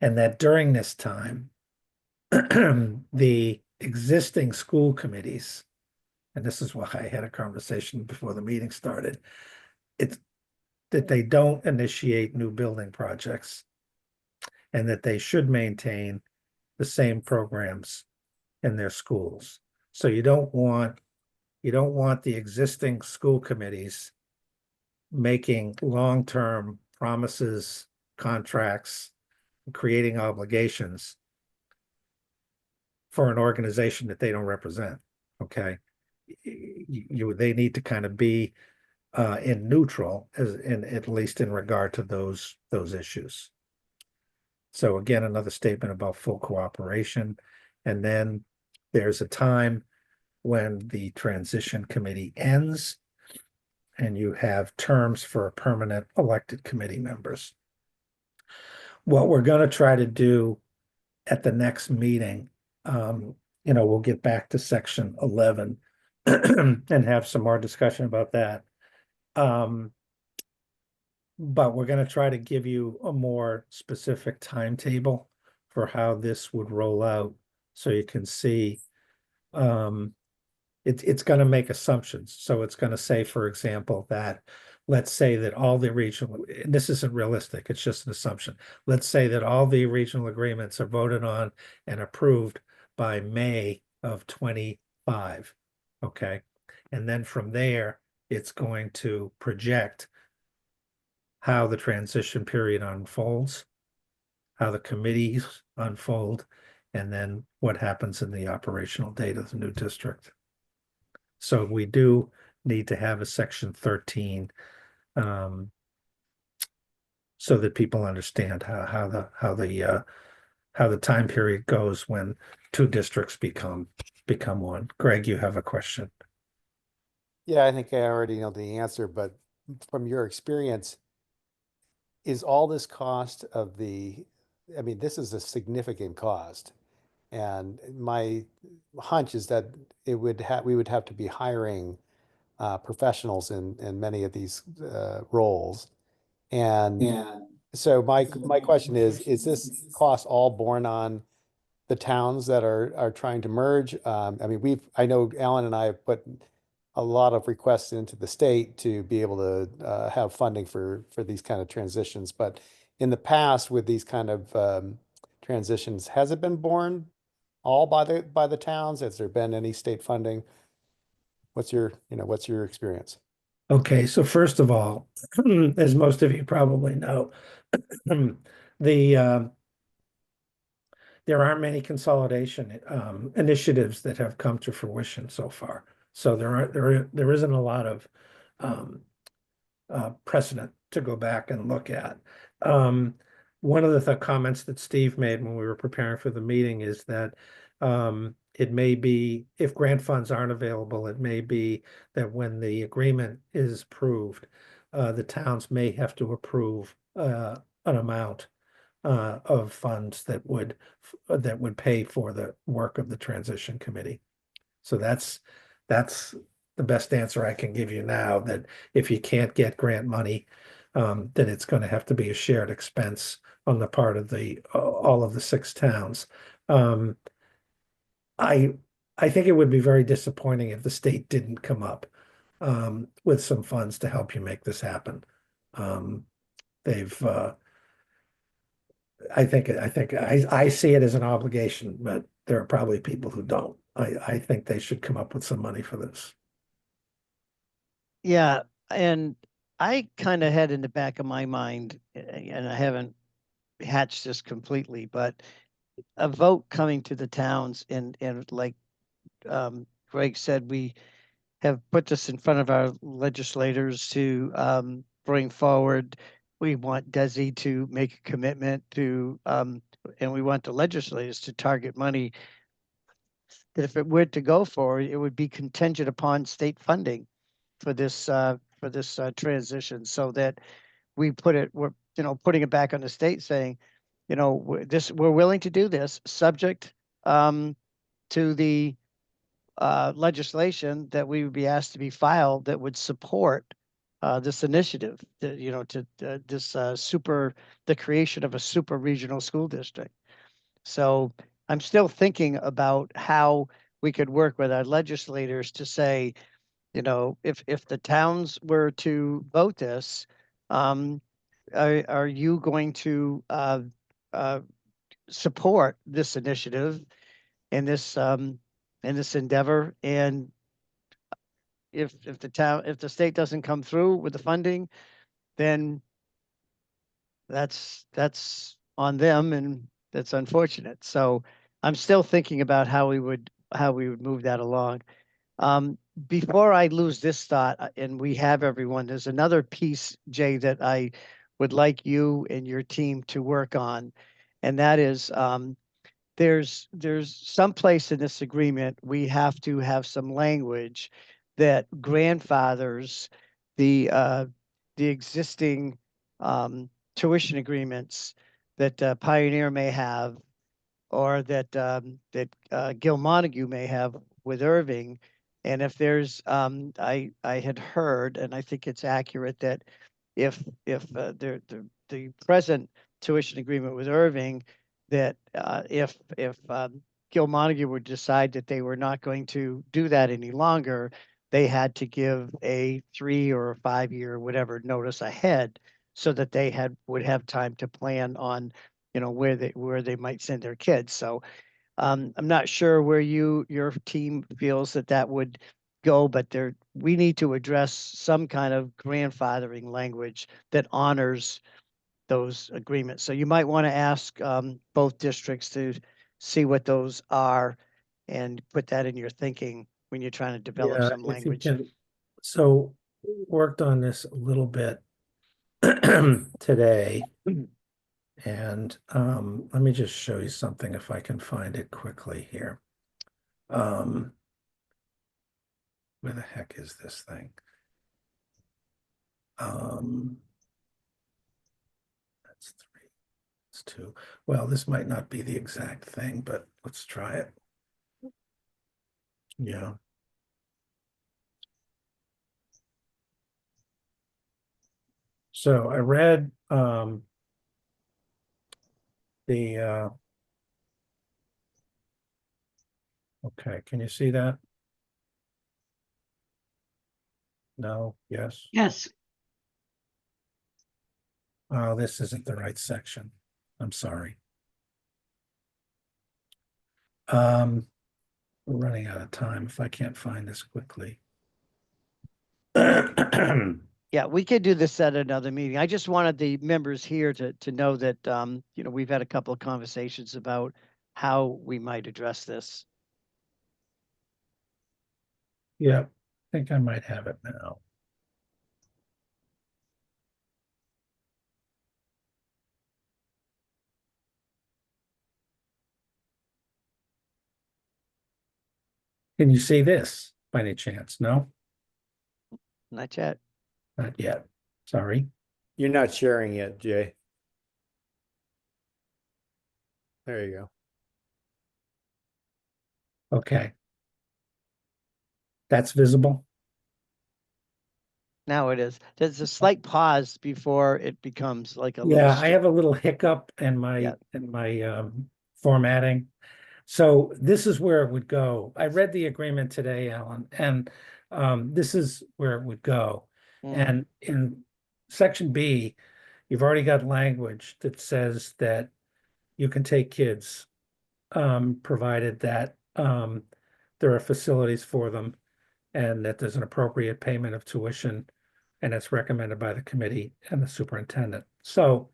And that during this time, the existing school committees, and this is why I had a conversation before the meeting started, it's that they don't initiate new building projects and that they should maintain the same programs in their schools. So you don't want the existing school committees making long-term promises, contracts, creating obligations for an organization that they don't represent. Okay. They need to kind of be in neutral at least in regard to those issues. So again, another statement about full cooperation. And then there's a time when the transition committee ends and you have terms for permanent elected committee members. What we're going to try to do at the next meeting, we'll get back to section 11 and have some more discussion about that. But we're going to try to give you a more specific timetable for how this would roll out so you can see. It's going to make assumptions. So it's going to say, for example, that let's say that all the regional, and this isn't realistic, it's just an assumption. Let's say that all the regional agreements are voted on and approved by May of 25. Okay. And then from there, it's going to project how the transition period unfolds, how the committees unfold, and then what happens in the operational date of the new district. So we do need to have a section 13 so that people understand how the time period goes when two districts become one. Greg, you have a question. Yeah, I think I already know the answer, but from your experience, is all this cost of I mean, this is a significant cost. And my hunch is that we would have to be hiring professionals in many of these roles. And so my question is this cost all borne on the towns that are trying to merge? I mean, I know Alan and I have put a lot of requests into the state to be able to have funding for these kind of transitions. But in the past, with these kind of transitions, has it been borne all by the towns? Has there been any state funding? What's your experience? Okay, so first of all, as most of you probably know, the there aren't many consolidation initiatives that have come to fruition so far. So there isn't a lot of um, precedent to go back and look at. One of the comments that Steve made when we were preparing for the meeting is that it may be, if grant funds aren't available, it may be that when the agreement is approved, the towns may have to approve an amount of funds that would pay for the work of the transition committee. So that's the best answer I can give you now, that if you can't get grant money, then it's going to have to be a shared expense on the part of all of the 6 towns. Um, I I think it would be very disappointing if the state didn't come up with some funds to help you make this happen. They've I see it as an obligation, but there are probably people who don't. I think they should come up with some money for this. Yeah, and I kind of had in the back of my mind, and I haven't hatched this completely, but a vote coming to the towns and like Greg said, we have put this in front of our legislators to bring forward. We want Desi to make a commitment to, and we want the legislators to target money that if it were to go forward, it would be contingent upon state funding for this transition, so that we're putting it back on the state, saying, we're willing to do this, subject to the legislation that we would be asked to be filed that would support this initiative, the creation of a super regional school district. So I'm still thinking about how we could work with our legislators to say, if the towns were to vote this, are you going to support this initiative and this endeavor? And if the state doesn't come through with the funding, then that's on them, and that's unfortunate. So I'm still thinking about how we would move that along. Before I lose this thought, and we have everyone, there's another piece, Jay, that I would like you and your team to work on, and that is there's some place in this agreement we have to have some language that grandfathers the existing tuition agreements that Pioneer may have, or that Gil Montague may have with Irving. And if there's, I had heard, and I think it's accurate, that if the present tuition agreement with Irving, that if Gil Montague would decide that they were not going to do that any longer, they had to give a 3 or a 5 year whatever notice ahead, so that they would have time to plan on where they might send their kids. So I'm not sure where your team feels that would go, but we need to address some kind of grandfathering language that honors those agreements. So you might want to ask both districts to see what those are and put that in your thinking when you're trying to develop Yeah, some if you language. can. So worked on this a little bit today. And let me just show you something if I can find it quickly here. Where the heck is this thing? That's 3, that's 2. Well, this might not be the exact thing, but let's try it. Yeah. So I read okay, can you see that? No, yes. Yes, Oh, this isn't the right section. I'm sorry. We're running out of time if I can't find this quickly. Yeah, we could do this at another meeting. I just wanted the members here to know that, you know, we've had a couple of conversations about how we might address this. Yeah, I think I might have it now. Can you see this by any chance? No, Not yet. not yet. Sorry. You're not sharing it, Jay. There you go. Okay. That's visible. Now it is. There's a slight pause before it becomes like a little. Yeah, I have a little hiccup in my Yeah. formatting. So this is where it would go. I read the agreement today, Alan, and this is where it would go. And in section B, you've already got language that says that you can take kids, provided that there are facilities for them and that there's an appropriate payment of tuition and it's recommended by the committee and the superintendent. So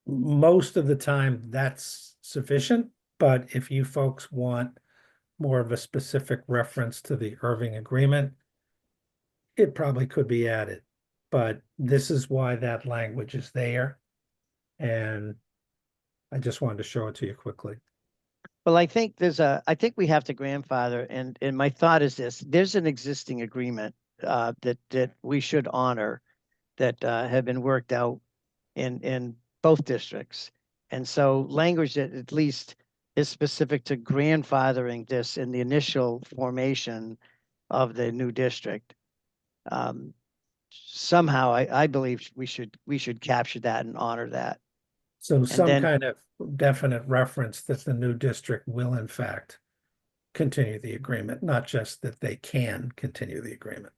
most of the time that's sufficient, but if you folks want more of a specific reference to the Irving agreement, it probably could be added. But this is why that language is there. And I just wanted to show it to you quickly. Well, I think I think we have to grandfather, and my thought is this: there's an existing agreement that we should honor that have been worked out in both districts, and so language that at least is specific to grandfathering this in the initial formation of the new district. Somehow, I believe we should capture that and honor that. So some then- kind of definite reference that the new district will in fact continue the agreement, not just that they can continue the agreement.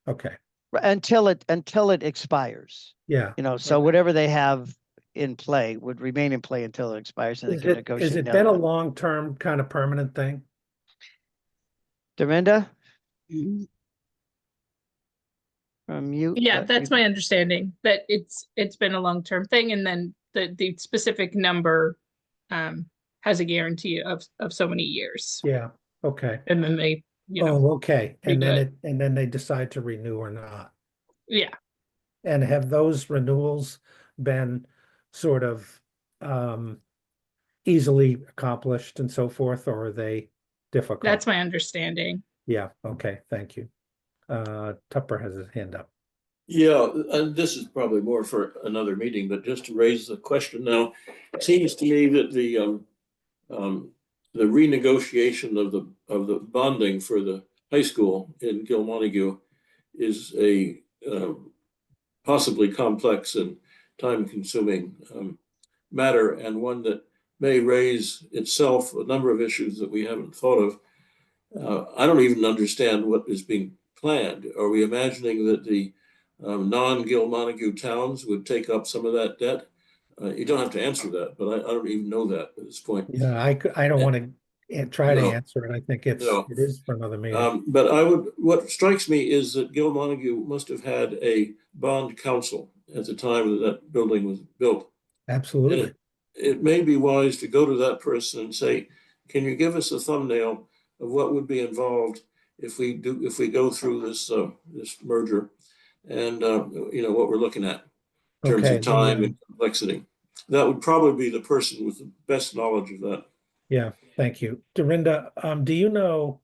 Okay, Until it expires. yeah. You know, so whatever they have in play would remain in play until it expires and they Is can it, negotiate. has it been a long-term kind of permanent thing? Dorinda, Mhm. mute. Yeah, that's my understanding, that it's been a long-term thing, and then the specific number has a guarantee of so many years. Yeah, okay. And then they, you know, Oh, okay. And then redo and then they decide to renew or not. yeah. And have those renewals been sort of easily accomplished and so forth, or are they difficult? That's my understanding. Yeah, okay, thank you. Tupper has his hand up. Yeah, and this is probably more for another meeting, but just to raise the question now, it seems to me that the renegotiation of the bonding for the high school in Gilmontague is a possibly complex and time-consuming matter, and one that may raise itself a number of issues that we haven't thought of. I don't even understand what is being planned. Are we imagining that the non-Gilmontague towns would take up some of that debt? You don't have to answer that, but I don't even know that at this point. Yeah, I don't want to try to No. answer it. I think it is for another meeting. But what strikes me is that Gilmontague must have had a bond council at the time that building was built. Absolutely. It may be wise to go to that person and say, can you give us a thumbnail of what would be involved if we go through this merger, and what we're looking at in terms Okay, of time and complexity. That would probably be the person with the best knowledge of that. Yeah, Thank you. Dorinda, do you know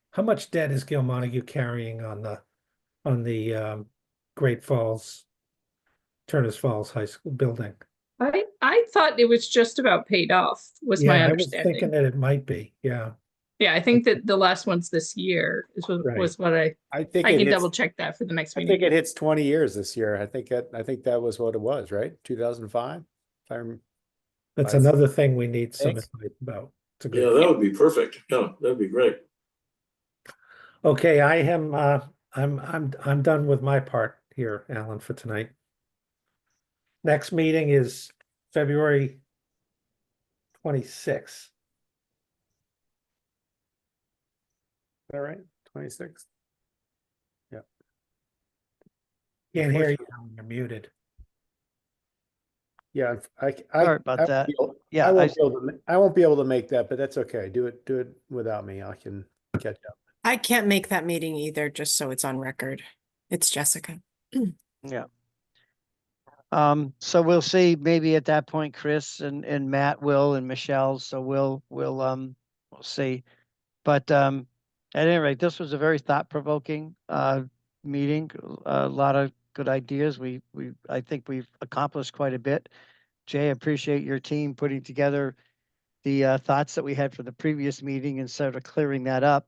how much debt is Gil Montague carrying on the Great Falls, Turners Falls High School building? I thought it was just about paid off, was my Yeah, I was thinking understanding. that it might be, yeah. Yeah, I think that the last one's this year Right. was what I think can it hits, double check that for the next I think meeting. it hits 20 years this year. I think that was what it was, right? 2005. If I'm That's Nice. another thing we need some Thanks. advice about. It's a Yeah, good. that would be perfect. Yeah, that'd be great. Okay, I am, I'm done with my part here, Alan, for tonight. Next meeting is February 26th. Is that right? 26. Can't hear you, Unfortunately- Alan, you're muted. Yeah, Sorry about that. Yeah, I won't be able to make that, but that's okay. Do it without me. I can catch up. I can't make that meeting either, just so it's on record. It's Jessica. Yeah. So we'll see, maybe at that point, Chris and Matt will and Michelle, so we'll see. But at any rate, this was a very thought-provoking meeting, a lot of good ideas. I think we've accomplished quite a bit. Jay, I appreciate your team putting together the thoughts that we had for the previous meeting and sort of clearing that up.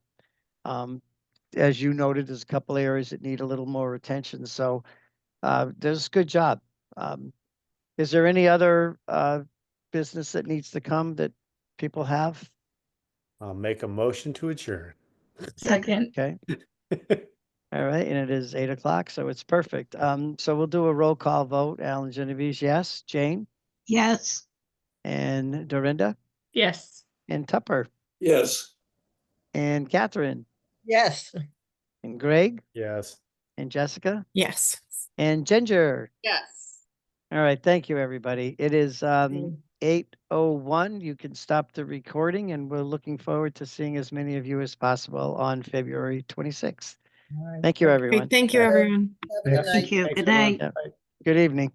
As you noted, there's a couple areas that need a little more attention, so there's a good job. Is there any other business that needs to come that people have? I'll make a motion to adjourn. Second, Okay, all right, and it is 8 o'clock, so it's perfect. So we'll do a roll call vote. Alan Genovese, yes. Jane Yes. and Dorinda yes. and Tupper Yes. and Catherine Yes. and Greg Yes. and Jessica Yes. and Ginger. Yes. All right, thank you, everybody. It is 8:01. You can stop the recording, and we're looking forward to seeing as many of you as possible on February 26th. All right. Thank you, everyone. Great. Thank you, Yeah. everyone. Have a good Thanks. night. Thank you. Thanks, Good everyone. night. Bye. Good evening.